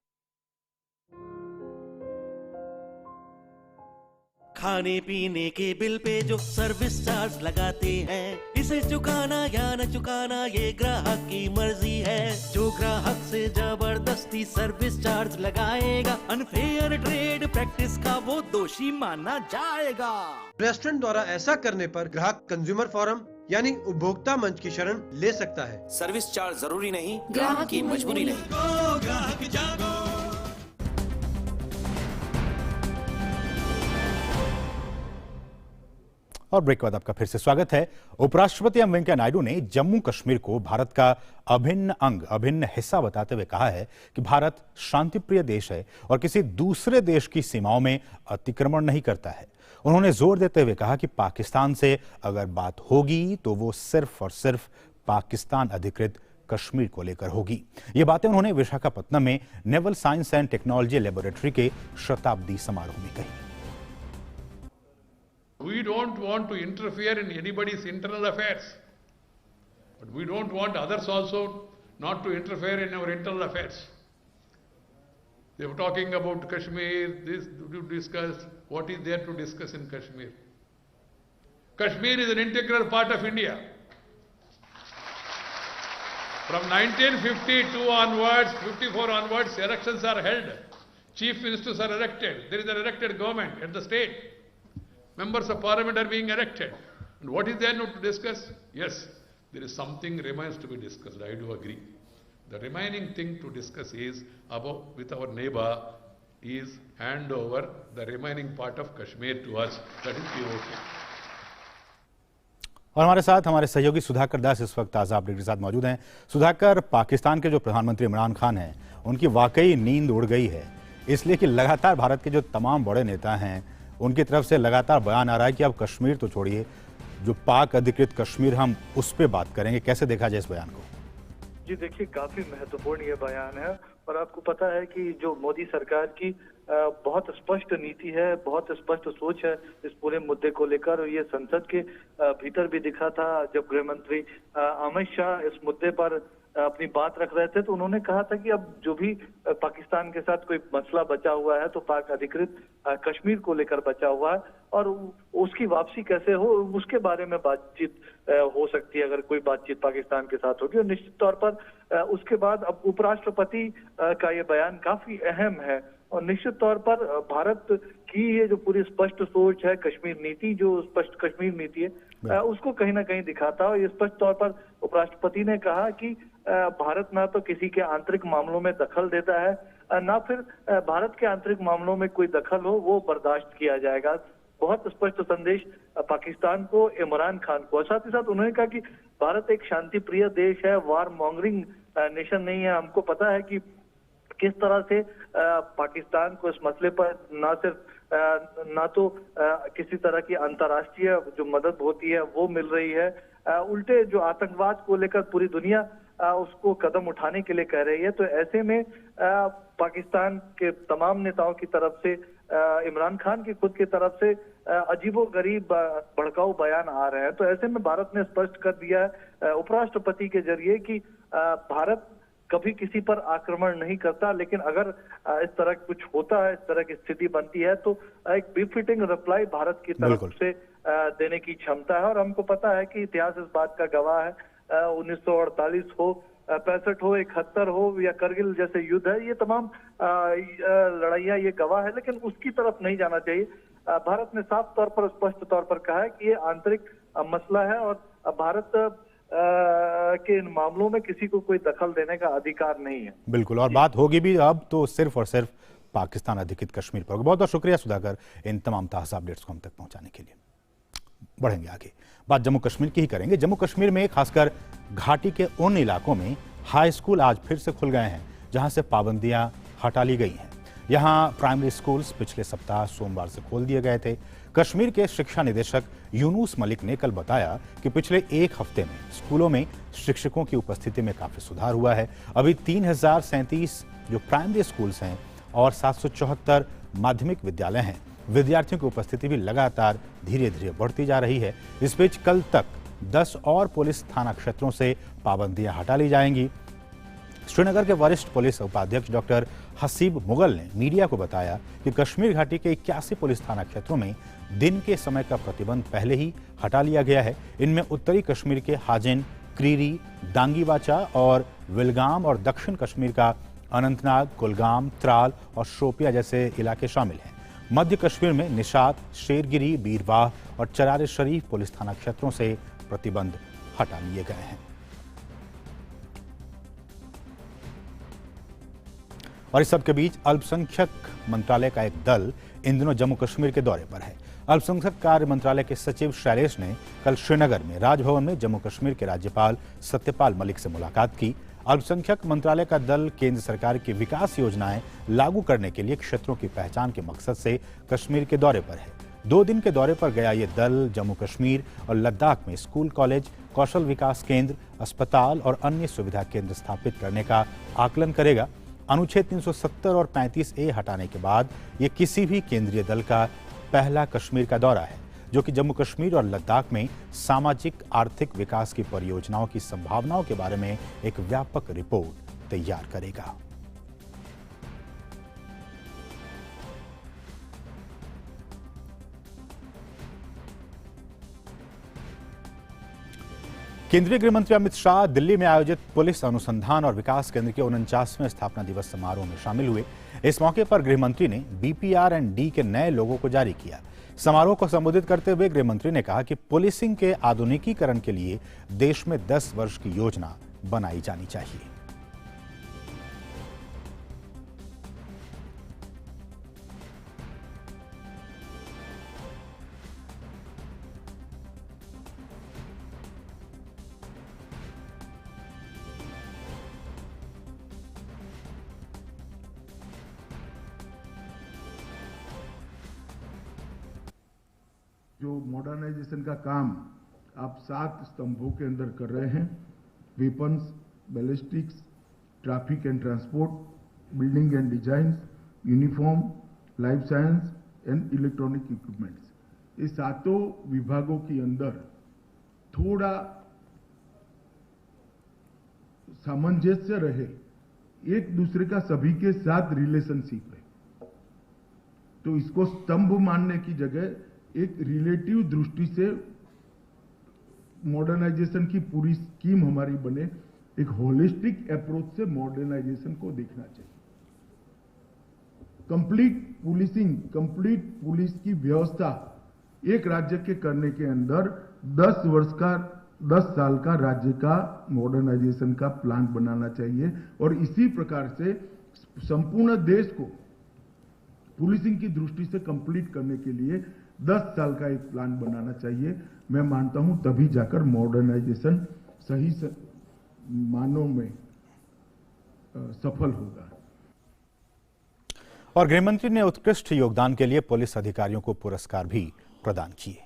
खाने पीने के बिल पे जो सर्विस चार्ज लगाते हैं, इसे चुकाना या न चुकाना ये ग्राहक की मर्जी है। जो ग्राहक से जबरदस्ती सर्विस चार्ज लगाएगा, अनफेयर ट्रेड प्रैक्टिस का वो दोषी माना जाएगा। रेस्टोरेंट द्वारा ऐसा करने पर ग्राहक कंज्यूमर फोरम यानी उपभोक्ता मंच की शरण ले सकता है। सर्विस चार्ज जरूरी नहीं, ग्राहक की मजबूरी नहीं। ग्राहक जागो। और ब्रेक के बाद आपका फिर से स्वागत है। उपराष्ट्रपति एम वेंकैया नायडू ने जम्मू कश्मीर को भारत का अभिन्न अंग, अभिन्न हिस्सा बताते हुए कहा है कि भारत शांतिप्रिय देश है और किसी दूसरे देश की सीमाओं में अतिक्रमण नहीं करता है। उन्होंने जोर देते हुए कहा कि पाकिस्तान से अगर बात होगी तो वो सिर्फ और सिर्फ पाकिस्तान अधिकृत कश्मीर को लेकर होगी। ये बातें उन्होंने विशाखापत्तनम में naval science and technology laboratory के शताब्दी समारोह में कही। We don't want to interfere in anybody's internal affairs, but we don't want others also not to interfere in our internal affairs. They were talking about Kashmir, this to discuss, what is there to discuss in Kashmir? Kashmir is an integral part of India. From 1952 onwards, 54 onwards, elections are held. Chief ministers are elected. There is an elected government at the state. Members of parliament are being elected. And what is there not to discuss? Yes, there is something remains to be discussed. I do agree. The remaining thing to discuss is about with our neighbor is hand over the remaining part of Kashmir to us. That is POK. और हमारे साथ हमारे सहयोगी सुधाकर दास इस वक्त ताज़ा अपडेट के साथ मौजूद हैं। सुधाकर, पाकिस्तान के जो प्रधानमंत्री इमरान खान हैं, उनकी वाकई नींद उड़ गई है, इसलिए कि लगातार भारत के जो तमाम बड़े नेता हैं उनकी तरफ से लगातार बयान आ रहा है कि अब कश्मीर तो छोड़िए, जो पाक अधिकृत कश्मीर हम उस पर बात करेंगे। कैसे देखा जाए इस बयान को? जी देखिए, काफी महत्वपूर्ण ये बयान है और आपको पता है कि जो मोदी सरकार की बहुत स्पष्ट नीति है, बहुत स्पष्ट सोच है इस पूरे मुद्दे को लेकर, और ये संसद के भीतर भी दिखा था। जब गृह मंत्री अमित शाह इस मुद्दे पर अपनी बात रख रहे थे तो उन्होंने कहा था कि अब जो भी पाकिस्तान के साथ कोई मसला बचा हुआ है तो पाक अधिकृत कश्मीर को लेकर बचा हुआ है और उसकी वापसी कैसे हो उसके बारे में बातचीत हो सकती है अगर कोई बातचीत पाकिस्तान के साथ होगी। और निश्चित तौर पर उसके बाद अब उपराष्ट्रपति का ये बयान काफी अहम है और निश्चित तौर पर भारत की ये जो पूरी स्पष्ट सोच है, कश्मीर नीति जो स्पष्ट कश्मीर नीति है, उसको कहीं ना कहीं दिखाता है। और ये स्पष्ट तौर पर उपराष्ट्रपति ने कहा कि भारत ना तो किसी के आंतरिक मामलों में दखल देता है, ना फिर भारत के आंतरिक मामलों में कोई दखल हो वो बर्दाश्त किया जाएगा। बहुत स्पष्ट संदेश पाकिस्तान को, इमरान खान को। और साथ ही साथ उन्होंने कहा कि भारत एक शांति प्रिय देश है, वार मॉन्गरिंग नेशन नहीं है। हमको पता है कि किस तरह से पाकिस्तान को इस मसले पर ना तो किसी तरह की अंतर्राष्ट्रीय जो मदद होती है वो मिल रही है, उल्टे जो आतंकवाद को लेकर पूरी दुनिया उसको कदम उठाने के लिए कह रही है। तो ऐसे में पाकिस्तान के तमाम नेताओं की तरफ से, इमरान खान की खुद की तरफ से अजीबोगरीब भड़काऊ बयान आ रहे हैं। तो ऐसे में भारत ने स्पष्ट कर दिया है उपराष्ट्रपति के जरिए कि भारत कभी किसी पर आक्रमण नहीं करता, लेकिन अगर इस तरह कुछ होता है, इस तरह की स्थिति बनती है तो एक बिफिटिंग रिप्लाई भारत की तरफ से देने की क्षमता है। और हमको पता है कि इतिहास इस बात का गवाह है, 1948 हो 65 हो, 71 हो या करगिल जैसे युद्ध है, ये तमाम लड़ाइयाँ ये गवाह है, लेकिन उसकी तरफ नहीं जाना चाहिए। भारत ने साफ तौर पर, स्पष्ट तौर पर कहा है कि ये आंतरिक मसला है और भारत के इन मामलों में किसी को कोई दखल देने का अधिकार नहीं है। बिल्कुल, और बात होगी भी अब तो सिर्फ और सिर्फ पाकिस्तान अधिकृत कश्मीर पर। बहुत बहुत शुक्रिया सुधाकर इन तमाम ताज़ा अपडेट्स को हम तक पहुंचाने के लिए। बढ़ेंगे आगे, बात जम्मू कश्मीर की ही करेंगे। जम्मू कश्मीर में खासकर घाटी के उन इलाकों में हाई स्कूल आज फिर से खुल गए हैं जहां से पाबंदियां हटा ली गई हैं। यहां प्राइमरी स्कूल्स पिछले सप्ताह सोमवार से खोल दिए गए थे। कश्मीर के शिक्षा निदेशक यूनुस मलिक ने कल बताया कि पिछले एक हफ्ते में स्कूलों में शिक्षकों की उपस्थिति में काफी सुधार हुआ है। अभी 3037 जो प्राइमरी स्कूल्स हैं और 774 माध्यमिक विद्यालय हैं। विद्यार्थियों की उपस्थिति भी लगातार धीरे धीरे बढ़ती जा रही है। इस बीच कल तक 10 और पुलिस थाना क्षेत्रों से पाबंदियां हटा ली जाएंगी। श्रीनगर के वरिष्ठ पुलिस उपाध्यक्ष डॉक्टर हसीब मुगल ने मीडिया को बताया कि कश्मीर घाटी के 81 पुलिस थाना क्षेत्रों में दिन के समय का प्रतिबंध पहले ही हटा लिया गया है। इनमें उत्तरी कश्मीर के हाजिन, क्रीरी, दांगीवाचा और विलगाम और दक्षिण कश्मीर का अनंतनाग, कुलगाम, त्राल और शोपिया जैसे इलाके शामिल हैं। मध्य कश्मीर में निशात, शेरगिरी, बीरवाह और चरार शरीफ पुलिस थाना क्षेत्रों से प्रतिबंध हटा लिए गए हैं। और इस सबके बीच अल्पसंख्यक मंत्रालय का एक दल इन दिनों जम्मू कश्मीर के दौरे पर है। अल्पसंख्यक कार्य मंत्रालय के सचिव शैलेश ने कल श्रीनगर में राजभवन में जम्मू कश्मीर के राज्यपाल सत्यपाल मलिक से मुलाकात की। अल्पसंख्यक मंत्रालय का दल केंद्र सरकार की विकास योजनाएं लागू करने के लिए क्षेत्रों की पहचान के मकसद से कश्मीर के दौरे पर है। 2 दिन के दौरे पर गया ये दल जम्मू कश्मीर और लद्दाख में स्कूल, कॉलेज, कौशल विकास केंद्र, अस्पताल और अन्य सुविधा केंद्र स्थापित करने का आकलन करेगा। अनुच्छेद 370 और 35A हटाने के बाद ये किसी भी केंद्रीय दल का पहला कश्मीर का दौरा है, जो कि जम्मू कश्मीर और लद्दाख में सामाजिक आर्थिक विकास की परियोजनाओं की संभावनाओं के बारे में एक व्यापक रिपोर्ट तैयार करेगा। केंद्रीय गृह मंत्री अमित शाह दिल्ली में आयोजित पुलिस अनुसंधान और विकास केंद्र के 49वें स्थापना दिवस समारोह में शामिल हुए। इस मौके पर गृह मंत्री ने BPR&D के नए लोगों को जारी किया। समारोह को संबोधित करते हुए गृह मंत्री ने कहा कि पुलिसिंग के आधुनिकीकरण के लिए देश में 10 वर्ष की योजना बनाई जानी चाहिए। जो मॉडर्नाइजेशन का काम आप 7 स्तंभों के अंदर कर रहे हैं, weapons, ballistics, traffic and transport, building and design, uniform, life science and electronic equipments, ये 7 विभागों के अंदर थोड़ा सामंजस्य रहे, एक दूसरे का सभी के साथ रिलेशनशिप है, तो इसको स्तंभ मानने की जगह एक रिलेटिव दृष्टि से मॉडर्नाइजेशन की पूरी स्कीम हमारी बने, एक होलिस्टिक अप्रोच से मॉडर्नाइजेशन को देखना चाहिए। कंप्लीट पुलिसिंग, कंप्लीट पुलिस की व्यवस्था एक राज्य के करने के अंदर 10 साल का राज्य का मॉडर्नाइजेशन का प्लान बनाना चाहिए और इसी प्रकार से संपूर्ण देश को पुलिसिंग की दृष्टि से कंप्लीट करने के लिए 10 साल का एक प्लान बनाना चाहिए। मैं मानता हूं तभी जाकर मॉडर्नाइजेशन सही मानों में सफल होगा। और गृहमंत्री ने उत्कृष्ट योगदान के लिए पुलिस अधिकारियों को पुरस्कार भी प्रदान किए।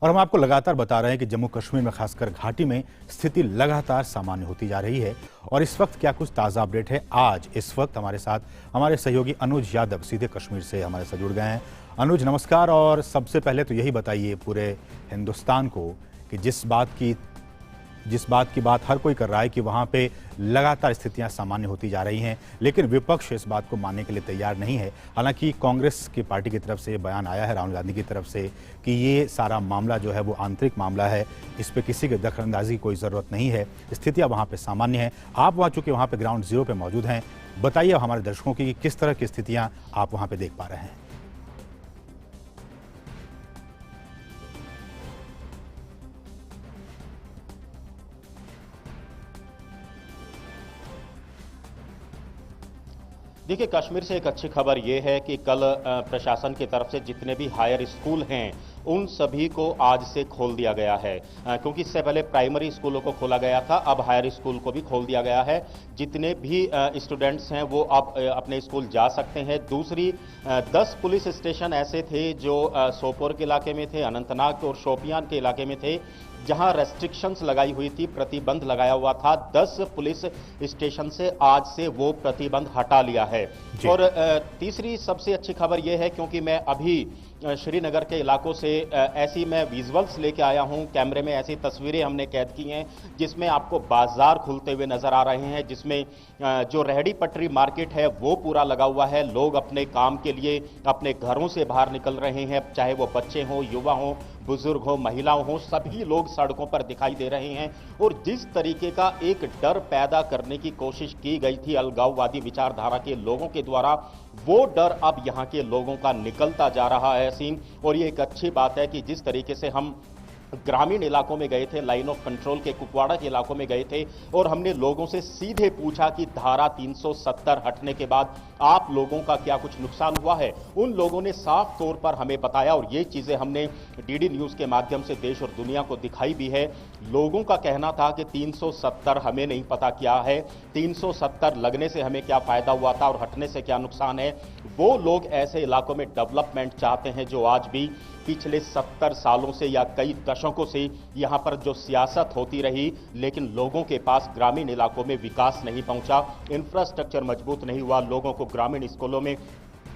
और हम आपको लगातार बता रहे हैं कि जम्मू कश्मीर में खासकर घाटी में स्थिति लगातार सामान्य होती जा रही है। और इस वक्त क्या कुछ ताज़ा अपडेट है, आज इस वक्त हमारे साथ हमारे सहयोगी अनुज यादव सीधे कश्मीर से हमारे साथ जुड़ गए हैं। अनुज नमस्कार। और सबसे पहले तो यही बताइए पूरे हिंदुस्तान को कि जिस बात की बात हर कोई कर रहा है कि वहाँ पे लगातार स्थितियां सामान्य होती जा रही हैं, लेकिन विपक्ष इस बात को मानने के लिए तैयार नहीं है। हालांकि कांग्रेस की पार्टी की तरफ से बयान आया है राहुल गांधी की तरफ से कि ये सारा मामला जो है वो आंतरिक मामला है, इस पे किसी की दखलंदाजी की कोई ज़रूरत नहीं है, स्थितियाँ वहाँ पर सामान्य हैं। आप वहाँ चूँकि वहाँ पर ग्राउंड जीरो पर मौजूद हैं, बताइए हमारे दर्शकों की किस तरह की स्थितियाँ आप वहाँ पर देख पा रहे हैं। देखिए, कश्मीर से एक अच्छी खबर यह है कि कल प्रशासन की तरफ से जितने भी हायर स्कूल हैं उन सभी को आज से खोल दिया गया है, क्योंकि इससे पहले प्राइमरी स्कूलों को खोला गया था, अब हायर स्कूल को भी खोल दिया गया है। जितने भी स्टूडेंट्स हैं वो अब अपने स्कूल जा सकते हैं। दूसरी 10 पुलिस स्टेशन ऐसे थे जो सोपोर के इलाके में थे, अनंतनाग और शोपियान के इलाके में थे, जहां रेस्ट्रिक्शंस लगाई हुई थी, प्रतिबंध लगाया हुआ था। 10 पुलिस स्टेशन से आज से वो प्रतिबंध हटा लिया है। और तीसरी सबसे अच्छी खबर यह है, क्योंकि मैं अभी श्रीनगर के इलाकों से ऐसी मैं विजुअल्स लेके आया हूं, कैमरे में ऐसी तस्वीरें हमने कैद की हैं जिसमें आपको बाजार खुलते हुए नजर आ रहे हैं, जिसमें जो रेहड़ी पटरी मार्केट है वो पूरा लगा हुआ है। लोग अपने काम के लिए अपने घरों से बाहर निकल रहे हैं, चाहे वो बच्चे हों, युवा हों, बुजुर्ग हो, महिलाओं हो, सभी लोग सड़कों पर दिखाई दे रहे हैं। और जिस तरीके का एक डर पैदा करने की कोशिश की गई थी अलगाववादी विचारधारा के लोगों के द्वारा, वो डर अब यहां के लोगों का निकलता जा रहा है सीम। और ये एक अच्छी बात है कि जिस तरीके से हम ग्रामीण इलाकों में गए थे, लाइन ऑफ कंट्रोल के कुपवाड़ा के इलाकों में गए थे और हमने लोगों से सीधे पूछा कि धारा 370 हटने के बाद आप लोगों का क्या कुछ नुकसान हुआ है। उन लोगों ने साफ तौर पर हमें बताया, और ये चीजें हमने डीडी न्यूज के माध्यम से देश और दुनिया को दिखाई भी है। लोगों का कहना था कि 370 हमें नहीं पता क्या है, 370 लगने से हमें क्या फायदा हुआ था और हटने से क्या नुकसान है। वो लोग ऐसे इलाकों में डेवलपमेंट चाहते हैं जो आज भी पिछले 70 सालों से या कई दशकों से यहां पर जो सियासत होती रही, लेकिन लोगों के पास ग्रामीण इलाकों में विकास नहीं पहुंचा, इंफ्रास्ट्रक्चर मजबूत नहीं हुआ। लोगों को ग्रामीण स्कूलों में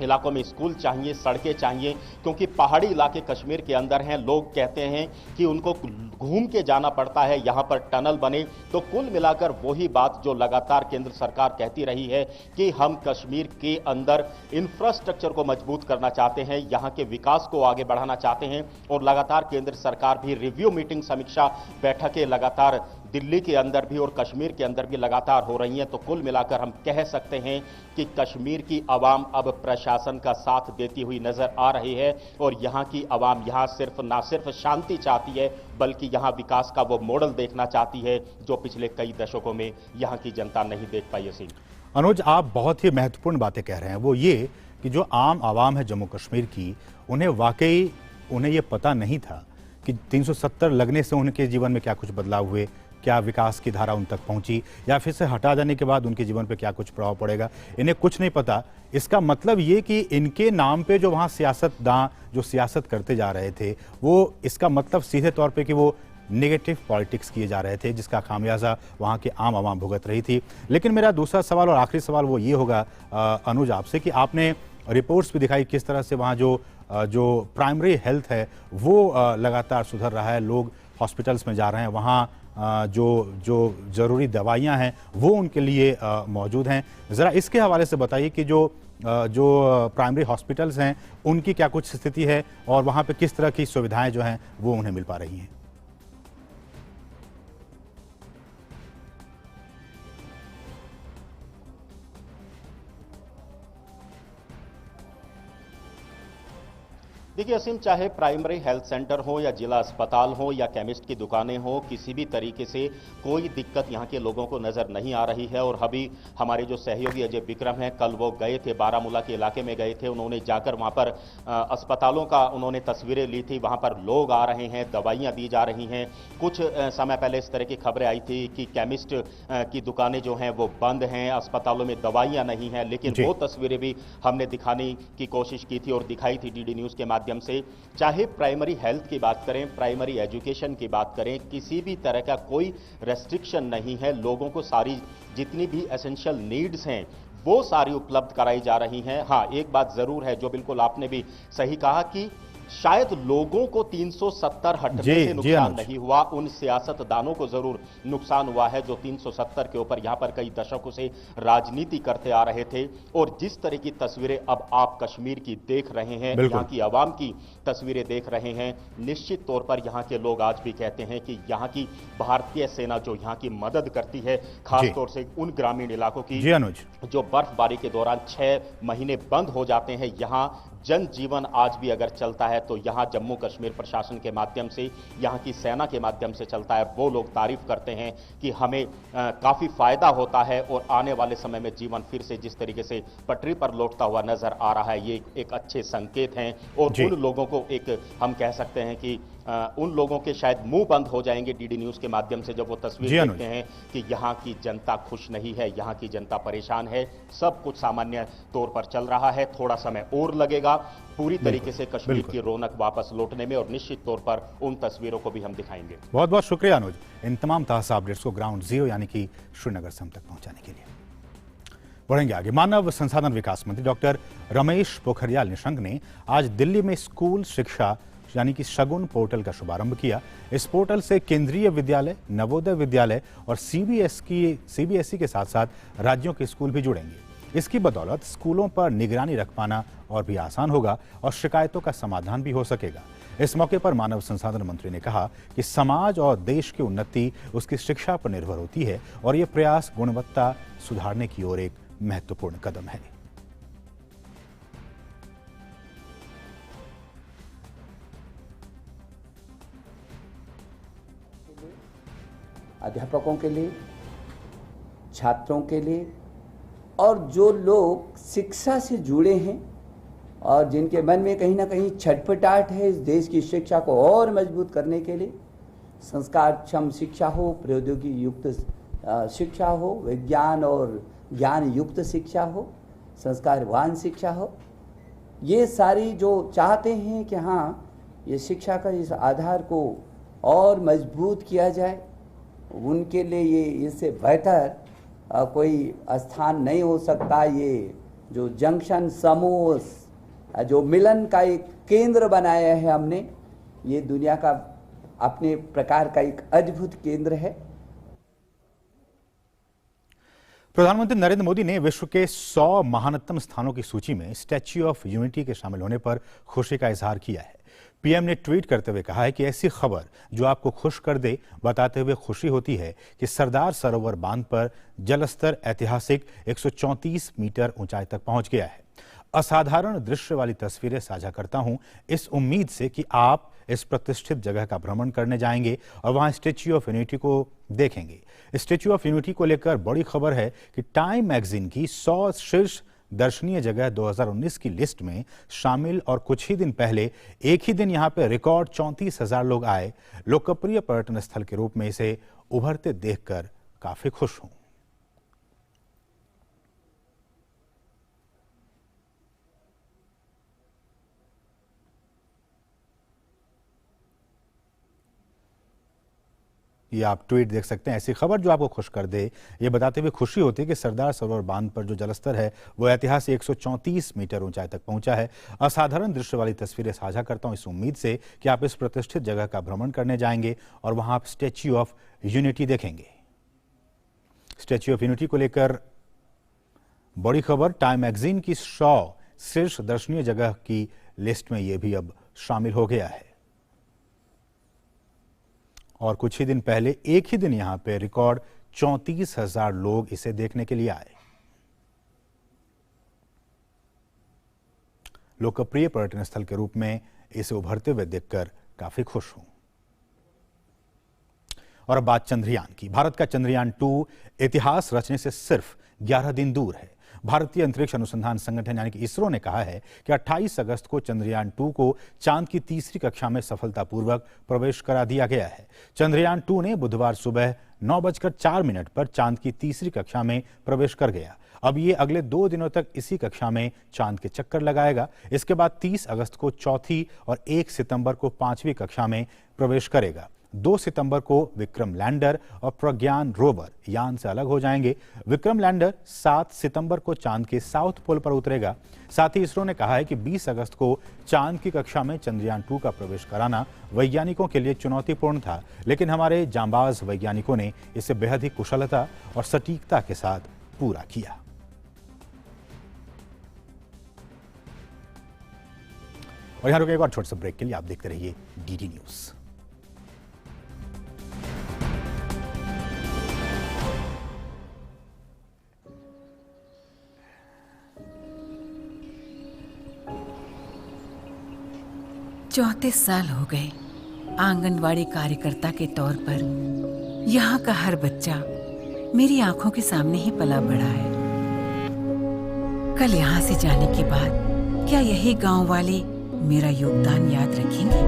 इलाकों में स्कूल चाहिए, सड़कें चाहिए, क्योंकि पहाड़ी इलाके कश्मीर के अंदर हैं। लोग कहते हैं कि उनको घूम के जाना पड़ता है, यहां पर टनल बने। तो कुल मिलाकर वही बात जो लगातार केंद्र सरकार कहती रही है कि हम कश्मीर के अंदर इंफ्रास्ट्रक्चर को मजबूत करना चाहते हैं, यहां के विकास को आगे बढ़ाना चाहते हैं। और लगातार केंद्र सरकार भी रिव्यू मीटिंग, समीक्षा बैठकें लगातार दिल्ली के अंदर भी और कश्मीर के अंदर भी लगातार हो रही हैं। तो कुल मिलाकर हम कह सकते हैं कि कश्मीर की आवाम अब प्रशासन का साथ देती हुई नजर आ रही है। और यहां की आवाम यहां ना सिर्फ शांति चाहती है, बल्कि यहां विकास का वो मॉडल देखना चाहती है जो पिछले कई दशकों में यहां की जनता नहीं देख पाई है। अनुज, आप बहुत ही महत्वपूर्ण बातें कह रहे हैं, वो ये कि जो आम आवाम है जम्मू कश्मीर की, उन्हें ये पता नहीं था कि 370 लगने से उनके जीवन में क्या कुछ बदलाव हुए, क्या विकास की धारा उन तक पहुंची, या फिर से हटा जाने के बाद उनके जीवन पे क्या कुछ प्रभाव पड़ेगा, इन्हें कुछ नहीं पता। इसका मतलब ये कि इनके नाम पे जो वहाँ सियासतदान जो सियासत करते जा रहे थे, वो इसका मतलब सीधे तौर पे कि वो नेगेटिव पॉलिटिक्स किए जा रहे थे, जिसका खामियाजा वहाँ के आम आवाम भुगत रही थी। लेकिन मेरा दूसरा सवाल और आखिरी सवाल वो ये होगा अनुज आपसे कि आपने रिपोर्ट्स भी दिखाई किस तरह से वहाँ जो प्राइमरी हेल्थ है वो लगातार सुधर रहा है, लोग हॉस्पिटल्स में जा रहे हैं, वहाँ जो ज़रूरी दवाइयाँ हैं वो उनके लिए मौजूद हैं। ज़रा इसके हवाले से बताइए कि जो प्राइमरी हॉस्पिटल्स हैं उनकी क्या कुछ स्थिति है और वहाँ पे किस तरह की सुविधाएं जो हैं वो उन्हें मिल पा रही हैं। देखिए असीम, चाहे प्राइमरी हेल्थ सेंटर हो या जिला अस्पताल हो या केमिस्ट की दुकानें हो, किसी भी तरीके से कोई दिक्कत यहाँ के लोगों को नजर नहीं आ रही है। और अभी हमारे जो सहयोगी अजय विक्रम हैं, कल वो गए थे, बारामूला के इलाके में गए थे, उन्होंने जाकर वहाँ पर अस्पतालों का उन्होंने तस्वीरें ली थी। वहाँ पर लोग आ रहे हैं, दवाइयाँ दी जा रही हैं। कुछ समय पहले इस तरह की खबरें आई थी कि केमिस्ट की दुकानें जो हैं वो बंद हैं, अस्पतालों में दवाइयाँ नहीं हैं, लेकिन वो तस्वीरें भी हमने दिखाने की कोशिश की थी और दिखाई थी डीडी न्यूज़ के माध्यम माध्यम से, चाहे प्राइमरी हेल्थ की बात करें, प्राइमरी एजुकेशन की बात करें, किसी भी तरह का कोई रेस्ट्रिक्शन नहीं है। लोगों को सारी जितनी भी एसेंशियल नीड्स हैं वो सारी उपलब्ध कराई जा रही हैं। हाँ, एक बात जरूर है जो बिल्कुल आपने भी सही कहा कि शायद लोगों को 370 हटने से नुकसान नहीं हुआ, उन सियासतदानों को जरूर नुकसान हुआ है जो 370 के ऊपर यहां पर कई दशकों से राजनीति करते आ रहे थे। और जिस तरह की तस्वीरें अब आप कश्मीर की देख रहे हैं, यहां की आवाम की तस्वीरें देख रहे हैं, निश्चित तौर पर यहां के लोग आज भी कहते हैं कि यहां की भारतीय सेना जो यहां की मदद करती है, खासतौर से उन ग्रामीण इलाकों की जो बर्फबारी के दौरान 6 महीने बंद हो जाते हैं, यहां जनजीवन आज भी अगर चलता है तो यहां जम्मू कश्मीर प्रशासन के माध्यम से, यहां की सेना के माध्यम से चलता है। वो लोग तारीफ करते हैं कि हमें काफी फायदा होता है और आने वाले समय में जीवन फिर से जिस तरीके से पटरी पर लौटता हुआ नजर आ रहा है, ये एक अच्छे संकेत हैं। और उन लोगों को एक हम कह सकते हैं कि उन लोगों के शायद मुंह बंद हो जाएंगे डीडी न्यूज के माध्यम से जब वो तस्वीर देखते हैं कि यहाँ की जनता खुश नहीं है, यहाँ की जनता परेशान है, सब कुछ सामान्य तौर पर चल रहा है। थोड़ा समय और लगेगा पूरी तरीके से कश्मीर की रौनक वापस लौटने में, और निश्चित तौर पर उन तस्वीरों को भी हम दिखाएंगे। बहुत बहुत शुक्रिया अनुज, इन तमाम ताज़ा अपडेट्स को ग्राउंड जीरो यानी कि श्रीनगर से हम तक पहुंचाने के लिए। बढ़ेंगे आगे। मानव संसाधन विकास मंत्री डॉक्टर रमेश पोखरियाल निशंक ने आज दिल्ली में स्कूल शिक्षा यानी कि शगुन पोर्टल का शुभारंभ किया। इस पोर्टल से केंद्रीय विद्यालय, नवोदय विद्यालय और सीबीएसई के साथ साथ राज्यों के स्कूल भी जुड़ेंगे। इसकी बदौलत स्कूलों पर निगरानी रख पाना और भी आसान होगा और शिकायतों का समाधान भी हो सकेगा। इस मौके पर मानव संसाधन मंत्री ने कहा कि समाज और देश की उन्नति उसकी शिक्षा पर निर्भर होती है और ये प्रयास गुणवत्ता सुधारने की ओर एक महत्वपूर्ण कदम है। अध्यापकों के लिए, छात्रों के लिए और जो लोग शिक्षा से जुड़े हैं और जिनके मन में कहीं ना कहीं छटपटाहट है इस देश की शिक्षा को और मजबूत करने के लिए, संस्कारक्षम शिक्षा हो, प्रौद्योगिकी युक्त शिक्षा हो, विज्ञान और ज्ञान युक्त शिक्षा हो, संस्कारवान शिक्षा हो, ये सारी जो चाहते हैं कि हाँ ये शिक्षा का इस आधार को और मजबूत किया जाए, उनके लिए ये इससे बेहतर कोई स्थान नहीं हो सकता। ये जो जंक्शन समूह जो मिलन का एक केंद्र बनाया है हमने, ये दुनिया का अपने प्रकार का एक अद्भुत केंद्र है। प्रधानमंत्री नरेंद्र मोदी ने विश्व के 100 महानतम स्थानों की सूची में स्टैच्यू ऑफ यूनिटी के शामिल होने पर खुशी का इजहार किया है। पीएम ने ट्वीट करते हुए कहा है कि ऐसी खबर जो आपको खुश कर दे, बताते हुए खुशी होती है कि सरदार सरोवर बांध पर जलस्तर ऐतिहासिक 134 मीटर ऊंचाई तक पहुंच गया है। असाधारण दृश्य वाली तस्वीरें साझा करता हूं इस उम्मीद से कि आप इस प्रतिष्ठित जगह का भ्रमण करने जाएंगे और वहां स्टैच्यू ऑफ यूनिटी को देखेंगे। स्टैच्यू ऑफ यूनिटी को लेकर बड़ी खबर है कि टाइम मैगजीन की 100 शीर्ष दर्शनीय जगह 2019 की लिस्ट में शामिल और कुछ ही दिन पहले एक ही दिन यहां पर रिकॉर्ड 34,000 लोग आए। लोकप्रिय पर्यटन स्थल के रूप में इसे उभरते देखकर काफी खुश हूं। ये आप ट्वीट देख सकते हैं। ऐसी खबर जो आपको खुश कर दे, ये बताते हुए खुशी होती है कि सरदार सरोवर बांध पर जो जलस्तर है वो ऐतिहासिक 134 मीटर ऊंचाई तक पहुंचा है। असाधारण दृश्य वाली तस्वीरें साझा करता हूं इस उम्मीद से कि आप इस प्रतिष्ठित जगह का भ्रमण करने जाएंगे और वहां आप स्टैच्यू ऑफ यूनिटी देखेंगे। स्टैच्यू ऑफ यूनिटी को लेकर बड़ी खबर, टाइम मैगजीन की 100 शीर्ष दर्शनीय जगह की लिस्ट में यह भी अब शामिल हो गया है। और कुछ ही दिन पहले एक ही दिन यहां पे रिकॉर्ड 34,000 लोग इसे देखने के लिए आए। लोकप्रिय पर्यटन स्थल के रूप में इसे उभरते हुए देखकर काफी खुश हूं। और अब बात चंद्रयान की। भारत का चंद्रयान 2 इतिहास रचने से सिर्फ 11 दिन दूर है। भारतीय अंतरिक्ष अनुसंधान संगठन यानी कि इसरो ने कहा है कि 28 अगस्त को चंद्रयान 2 को चांद की तीसरी कक्षा में सफलतापूर्वक प्रवेश करा दिया गया है। चंद्रयान 2 ने बुधवार सुबह 9:04 पर चांद की तीसरी कक्षा में प्रवेश कर गया। अब ये अगले 2 दिनों तक इसी कक्षा में चांद के चक्कर लगाएगा। इसके बाद 30 अगस्त को चौथी और 1 सितंबर को 5वीं कक्षा में प्रवेश करेगा। 2 सितंबर को विक्रम लैंडर और प्रज्ञान रोवर यान से अलग हो जाएंगे। विक्रम लैंडर 7 सितंबर को चांद के साउथ पोल पर उतरेगा। साथ ही इसरो ने कहा है कि 20 अगस्त को चांद की कक्षा में चंद्रयान 2 का प्रवेश कराना वैज्ञानिकों के लिए चुनौतीपूर्ण था, लेकिन हमारे जांबाज वैज्ञानिकों ने इसे बेहद ही कुशलता और सटीकता के साथ पूरा किया। और यहाँ रुके एक और छोटे से ब्रेक के लिए आप देखते रहिए डीडी न्यूज। चौंतीस साल हो गए आंगनवाड़ी कार्यकर्ता के तौर पर यहाँ का हर बच्चा मेरी आंखों के सामने ही पला बड़ा है। कल यहाँ से जाने के बाद क्या यही गांव वाले मेरा योगदान याद रखेंगे?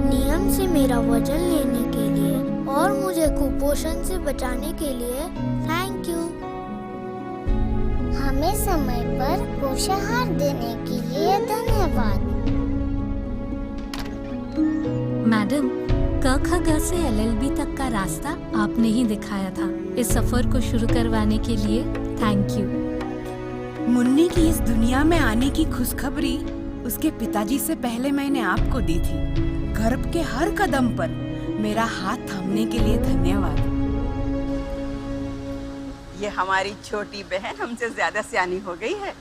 नियम से मेरा वजन लेने के लिए और मुझे कुपोषण से बचाने के लिए थैंक यू। हमें समय पर पोषाहार देने के लिए धन्यवाद। मैडम, क ख ग से LLB तक का रास्ता आपने ही दिखाया था। इस सफर को शुरू करवाने के लिए थैंक यू। मुन्नी की इस दुनिया में आने की खुशखबरी उसके पिताजी से पहले मैंने आपको दी थी। गर्भ के हर कदम पर मेरा हाथ थामने के लिए धन्यवाद। ये हमारी छोटी बहन हमसे ज्यादा सियानी हो गई है।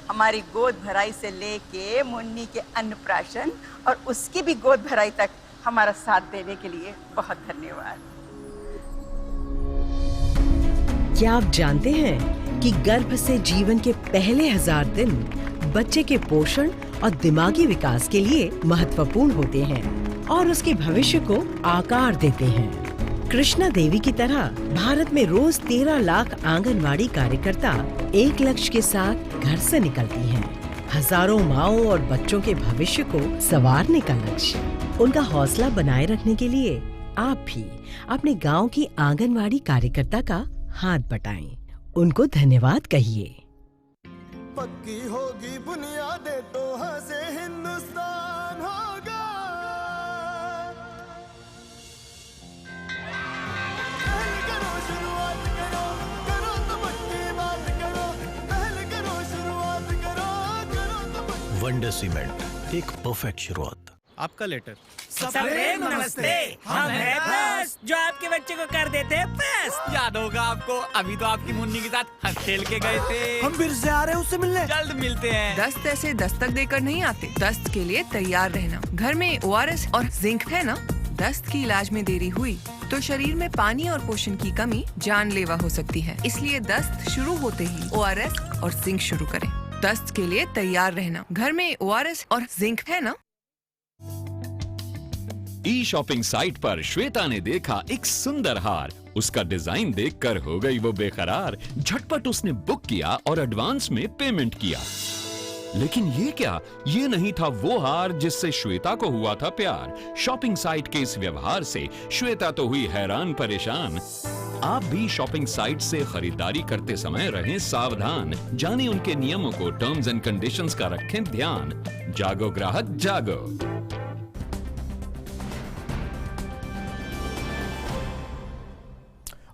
हमारी गोद भराई से लेके मुन्नी के अन्नप्राशन और उसकी भी गोद भराई तक हमारा साथ देने के लिए बहुत धन्यवाद। क्या आप जानते हैं कि गर्भ से जीवन के पहले 1000 दिन बच्चे के पोषण और दिमागी विकास के लिए महत्वपूर्ण होते हैं और उसके भविष्य को आकार देते हैं। कृष्णा देवी की तरह भारत में रोज 13 लाख आंगनवाड़ी कार्यकर्ता एक लक्ष्य के साथ घर से निकलती हैं। हजारों माओं और बच्चों के भविष्य को संवारने का लक्ष्य। उनका हौसला बनाए रखने के लिए आप भी अपने गांव की आंगनवाड़ी कार्यकर्ता का हाथ बटाएं। उनको धन्यवाद कहिए। पक्की होगी बुनियादें तो हंसे हिंदुस्तान होगा। पहल करो शुरुआत करो, करो तो पक्की बात करो। पहल करो शुरुआत करो, करो तो पक्की। वंडर सीमेंट, एक परफेक्ट शुरुआत। आपका लेटर। सबरे नमस्ते, हम हैं बस जो आपके बच्चे को कर देते हैं बस। याद होगा आपको, अभी तो आपकी मुन्नी के साथ हंस खेल के गए थे। हम फिर से आ रहे हैं उससे मिलने। जल्द मिलते हैं। दस्त ऐसे दस्तक देकर नहीं आते। दस्त के लिए तैयार रहना। घर में ORS और जिंक है ना? दस्त की इलाज में देरी हुई तो शरीर में पानी और पोषण की कमी जानलेवा हो सकती है। इसलिए दस्त शुरू होते ही ORS और जिंक शुरू करें। दस्त के लिए तैयार रहना। घर में ORS और जिंक है ना? ई शॉपिंग साइट पर श्वेता ने देखा एक सुंदर हार। उसका डिजाइन देखकर हो गई वो बेकरार। झटपट उसने बुक किया और एडवांस में पेमेंट किया। लेकिन ये क्या, ये नहीं था वो हार जिससे श्वेता को हुआ था प्यार। शॉपिंग साइट के इस व्यवहार से श्वेता तो हुई हैरान परेशान। आप भी शॉपिंग साइट से खरीदारी करते समय रहें सावधान। जानें उनके नियमों को, टर्म्स एंड कंडीशंस का रखें ध्यान। जागो ग्राहक जागो।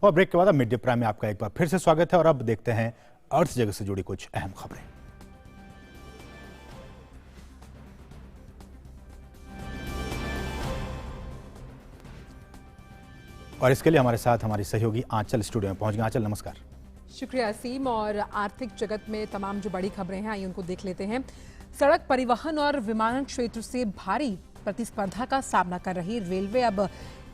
और ब्रेक के बाद मिड डे प्राइम में आपका एक बार फिर से स्वागत है और अब देखते हैं अर्थ जगत से जुड़ी कुछ अहम खबरें। और इसके लिए हमारे साथ हमारी सहयोगी आंचल स्टूडियो में पहुंच गए। आंचल, नमस्कार। शुक्रिया असीम। और आर्थिक जगत में तमाम जो बड़ी खबरें हैं आइए उनको देख लेते हैं। सड़क परिवहन और विमानन क्षेत्र से भारी प्रतिस्पर्धा का सामना कर रही रेलवे अब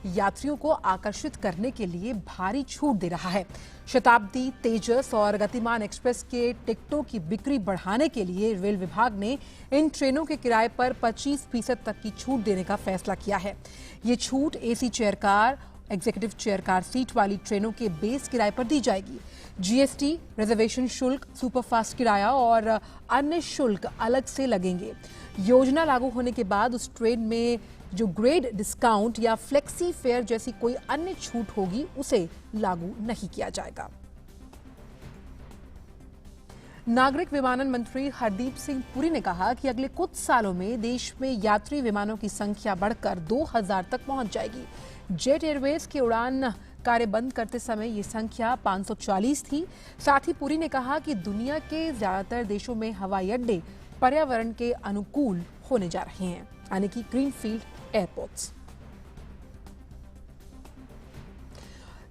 यात्रियों को आकर्षित करने के लिए भारी छूट दे रहा है। शताब्दी, तेजस और गतिमान एक्सप्रेस के टिकटों की बिक्री बढ़ाने के लिए रेल विभाग ने इन ट्रेनों के किराए पर 25% तक की छूट देने का फैसला किया है। ये छूट AC chair car, executive chair car seat वाली ट्रेनों के बेस किराए पर दी जाएगी। जीएसटी, रिजर्वेशन शुल्क, सुपरफास्ट किराया और अन्य शुल्क अलग से लगेंगे। योजना लागू होने के बाद उस ट्रेन में जो ग्रेड डिस्काउंट या फ्लेक्सी फेयर जैसी कोई अन्य छूट होगी उसे लागू नहीं किया जाएगा। नागरिक विमानन मंत्री हरदीप सिंह पुरी ने कहा कि अगले कुछ सालों में देश में यात्री विमानों की संख्या बढ़कर 2000 तक पहुंच जाएगी। जेट एयरवेज की उड़ान कार्य बंद करते समय ये संख्या 540 थी। साथ ही पुरी ने कहा कि दुनिया के ज्यादातर देशों में हवाई अड्डे पर्यावरण के अनुकूल होने जा रहे हैं, यानी कि ग्रीनफील्ड एयरपोर्ट्स।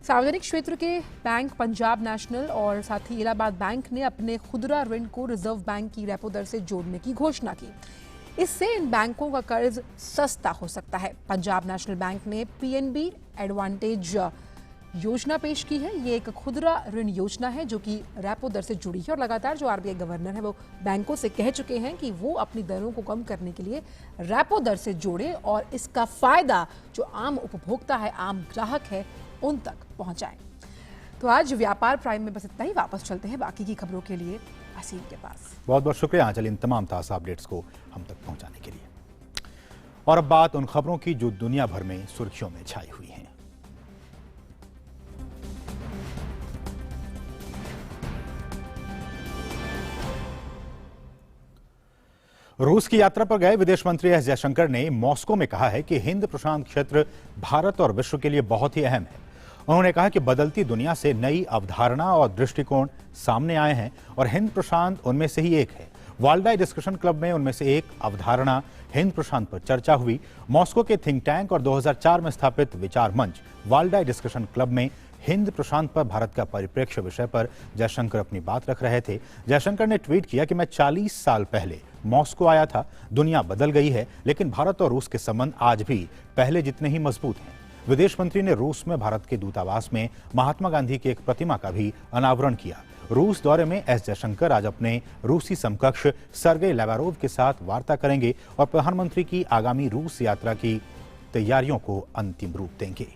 सार्वजनिक क्षेत्र के बैंक पंजाब नेशनल और साथ ही इलाहाबाद बैंक ने अपने खुदरा ऋण को रिजर्व बैंक की रेपो दर से जोड़ने की घोषणा की। इससे इन बैंकों का कर्ज सस्ता हो सकता है। पंजाब नेशनल बैंक ने पीएनबी एडवांटेज योजना पेश की है। ये एक खुदरा ऋण योजना है जो कि रेपो दर से जुड़ी है और लगातार जो आरबीआई गवर्नर है वो बैंकों से कह चुके हैं कि वो अपनी दरों को कम करने के लिए रेपो दर से जोड़े और इसका फायदा जो आम उपभोक्ता है, आम ग्राहक है, उन तक पहुंचाएं। तो आज व्यापार प्राइम में बस इतना ही। वापस चलते हैं बाकी की खबरों के लिए असीम के पास। बहुत बहुत शुक्रिया आंचल, इन तमाम ताज़ा अपडेट्स को हम तक पहुंचाने के लिए। और अब बात उन खबरों की जो दुनिया भर में सुर्खियों में छाई हुई हैं। रूस की यात्रा पर गए विदेश मंत्री एस जयशंकर ने मॉस्को में कहा है कि हिंद प्रशांत क्षेत्र भारत और विश्व के लिए बहुत ही अहम है। उन्होंने कहा कि बदलती दुनिया से नई अवधारणा और दृष्टिकोण सामने आए हैं और हिंद प्रशांत उनमें से ही एक है। वाल्डाई डिस्कशन क्लब में उनमें से एक अवधारणा हिंद प्रशांत पर चर्चा हुई। मॉस्को के थिंक टैंक और 2004 में स्थापित विचार मंच वाल्डाई डिस्कशन क्लब में हिंद प्रशांत पर भारत का परिप्रेक्ष्य विषय पर जयशंकर अपनी बात रख रहे थे। जयशंकर ने ट्वीट किया कि मैं 40 साल पहले मॉस्को आया था। दुनिया बदल गई है, लेकिन भारत और रूस के संबंध आज भी पहले जितने ही मजबूत हैं। विदेश मंत्री ने रूस में भारत के दूतावास में महात्मा गांधी की एक प्रतिमा का भी अनावरण किया। रूस दौरे में एस जयशंकर आज अपने रूसी समकक्ष सर्गेई लावारोव के साथ वार्ता करेंगे और प्रधानमंत्री की आगामी रूस यात्रा की तैयारियों को अंतिम रूप देंगे।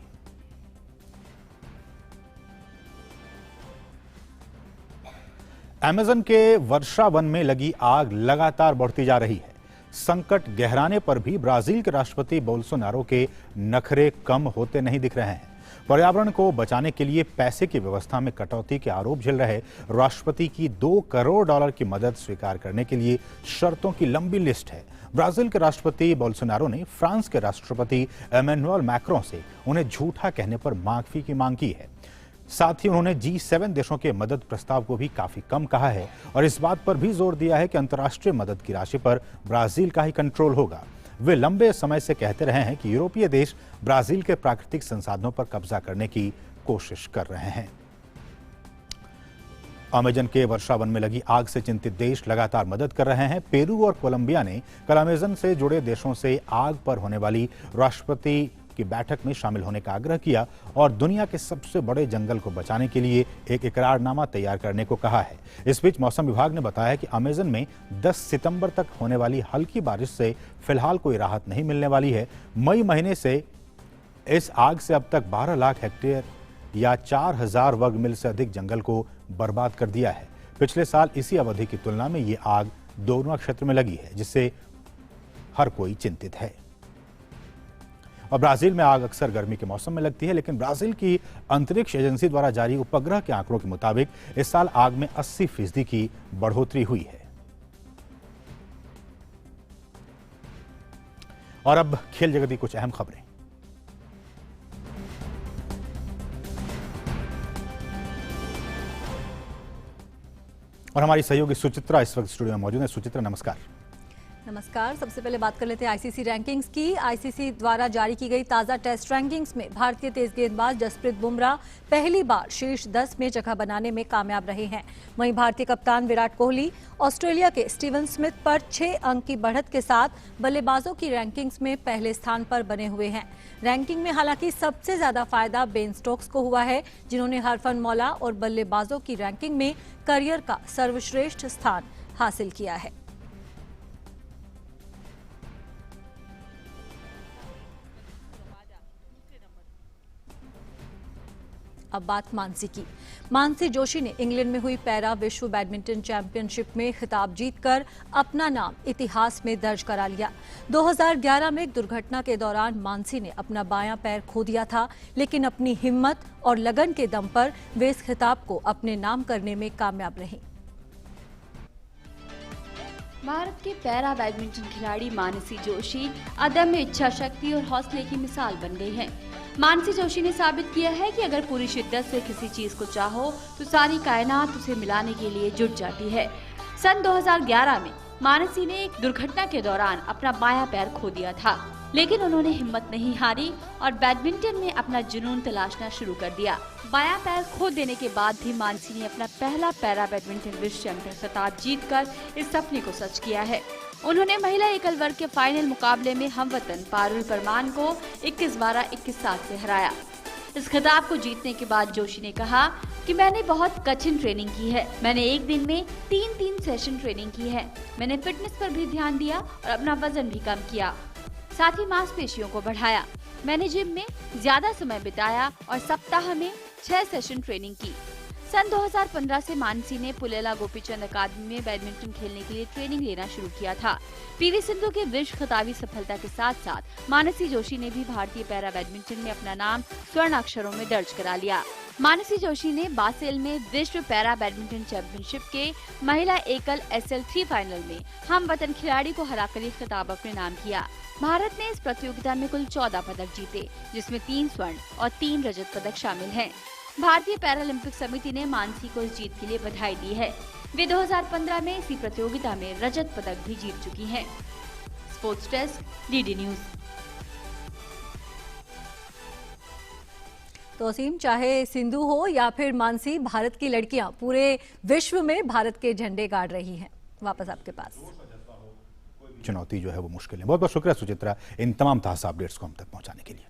अमेज़न के वर्षा वन में लगी आग लगातार बढ़ती जा रही है। संकट गहराने पर भी ब्राजील के राष्ट्रपति बोल्सोनारो के नखरे कम होते नहीं दिख रहे हैं। पर्यावरण को बचाने के लिए पैसे की व्यवस्था में कटौती के आरोप झेल रहे राष्ट्रपति की $2 करोड़ की मदद स्वीकार करने के लिए शर्तों की लंबी लिस्ट है। ब्राजील के राष्ट्रपति बोल्सोनारो ने फ्रांस के राष्ट्रपति एमेनुअल मैक्रों से उन्हें झूठा कहने पर माफी की मांग की है। साथ ही उन्होंने G7 देशों के मदद प्रस्ताव को भी काफी कम कहा है और इस बात पर भी जोर दिया है कि अंतर्राष्ट्रीय मदद की राशि पर ब्राजील का ही कंट्रोल होगा। वे लंबे समय से कहते रहे हैं कि यूरोपीय देश ब्राजील के प्राकृतिक संसाधनों पर कब्जा करने की कोशिश कर रहे हैं। अमेजन के वर्षा वन में लगी आग से चिंतित देश लगातार मदद कर रहे हैं। पेरू और कोलंबिया ने कल अमेजन से जुड़े देशों से आग पर होने वाली राष्ट्रपति की बैठक में शामिल होने का आग्रह किया और दुनिया के सबसे बड़े जंगल को बचाने के लिए एक इकरारनामा तैयार करने को कहा है। इस बीच मौसम विभाग ने बताया कि अमेजन में 10 सितंबर तक होने वाली हल्की बारिश से फिलहाल कोई राहत नहीं मिलने वाली है। मई महीने से इस आग से अब तक 12 लाख हेक्टेयर या 4000 वर्ग मील से अधिक जंगल को बर्बाद कर दिया है। पिछले साल इसी अवधि की तुलना में ये आग दोनों क्षेत्र में लगी है, जिससे हर कोई चिंतित है। और ब्राजील में आग अक्सर गर्मी के मौसम में लगती है, लेकिन ब्राजील की अंतरिक्ष एजेंसी द्वारा जारी उपग्रह के आंकड़ों के मुताबिक इस साल आग में 80% की बढ़ोतरी हुई है। और अब खेल जगत की कुछ अहम खबरें। और हमारी सहयोगी सुचित्रा इस वक्त स्टूडियो में मौजूद है। सुचित्रा, नमस्कार। नमस्कार। सबसे पहले बात कर लेते हैं आईसीसी रैंकिंग्स की। आईसीसी द्वारा जारी की गई ताज़ा टेस्ट रैंकिंग्स में भारतीय तेज गेंदबाज जसप्रीत बुमराह पहली बार शीर्ष 10 में जगह बनाने में कामयाब रहे हैं। वहीं भारतीय कप्तान विराट कोहली ऑस्ट्रेलिया के स्टीवन स्मिथ पर 6 अंक की बढ़त के साथ बल्लेबाजों की रैंकिंग्स में पहले स्थान पर बने हुए हैं। रैंकिंग में हालांकि सबसे ज्यादा फायदा बेन स्टोक्स को हुआ है, जिन्होंने हरफनमौला और बल्लेबाजों की रैंकिंग में करियर का सर्वश्रेष्ठ स्थान हासिल किया है। अब बात मानसी की। मानसी जोशी ने इंग्लैंड में हुई पैरा विश्व बैडमिंटन चैंपियनशिप में खिताब जीतकर अपना नाम इतिहास में दर्ज करा लिया। 2011 में एक दुर्घटना के दौरान मानसी ने अपना बायां पैर खो दिया था, लेकिन अपनी हिम्मत और लगन के दम पर वे इस खिताब को अपने नाम करने में कामयाब रहीं। भारत के पैरा बैडमिंटन खिलाड़ी मानसी जोशी अदम्य इच्छा शक्ति और हौसले की मिसाल बन गई हैं। मानसी जोशी ने साबित किया है कि अगर पूरी शिद्दत से किसी चीज को चाहो तो सारी कायनात उसे मिलाने के लिए जुट जाती है। सन 2011 में मानसी ने एक दुर्घटना के दौरान अपना बायां पैर खो दिया था, लेकिन उन्होंने हिम्मत नहीं हारी और बैडमिंटन में अपना जुनून तलाशना शुरू कर दिया। बायां पैर खो देने के बाद भी मानसी ने अपना पहला पैरा बैडमिंटन विश्व चैंपियन खिताब जीतकर इस सपने को सच किया है। उन्होंने महिला एकल वर्ग के फाइनल मुकाबले में हमवतन पारुल परमान को 21-12-21 से हराया। इस खिताब को जीतने के बाद जोशी ने कहा कि मैंने बहुत कठिन ट्रेनिंग की है। मैंने एक दिन में 3 सेशन ट्रेनिंग की है। मैंने फिटनेस पर भी ध्यान दिया और अपना वजन भी कम किया, साथ ही मांसपेशियों को बढ़ाया। मैंने जिम में ज्यादा समय बिताया और सप्ताह में 6 सेशन ट्रेनिंग की। सन 2015 से मानसी ने पुलेला गोपीचंद अकादमी में बैडमिंटन खेलने के लिए ट्रेनिंग लेना शुरू किया था। पीवी सिंधु के विश्व खिताबी सफलता के साथ साथ मानसी जोशी ने भी भारतीय पैरा बैडमिंटन में अपना नाम स्वर्ण अक्षरों में दर्ज करा लिया। मानसी जोशी ने बासेल में विश्व पैरा बैडमिंटन चैंपियनशिप के महिला एकल SL3 फाइनल में हम वतन खिलाड़ी को हराकर ये खिताब अपने नाम किया। भारत ने इस प्रतियोगिता में कुल 14 पदक जीते, जिसमें 3 स्वर्ण और 3 रजत पदक शामिल हैं। भारतीय पैरालंपिक समिति ने मानसी को इस जीत के लिए बधाई दी है। वे 2015 में इसी प्रतियोगिता में रजत पदक भी जीत चुकी हैं। Sports desk, DD news. तो असीम, चाहे सिंधु हो या फिर मानसी, भारत की लड़कियां पूरे विश्व में भारत के झंडे गाड़ रही हैं। वापस आपके पास। चुनौती जो है वो मुश्किल है। बहुत बहुत शुक्रिया सुचित्रा, इन तमाम ताज़ा अपडेट्स को हम तक पहुंचाने के लिए।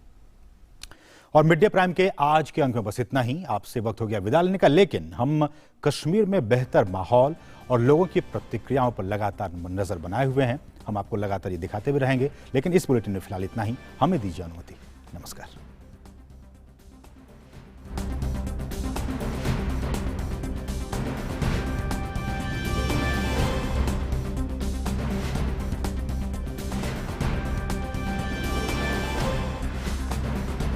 और मिड डे प्राइम के आज के अंक में बस इतना ही। आपसे वक्त हो गया विदा लेने का, लेकिन हम कश्मीर में बेहतर माहौल और लोगों की प्रतिक्रियाओं पर लगातार नजर बनाए हुए हैं। हम आपको लगातार ये दिखाते हुए रहेंगे, लेकिन इस बुलेटिन में फिलहाल इतना ही। हमें दीजिए अनुमति। नमस्कार।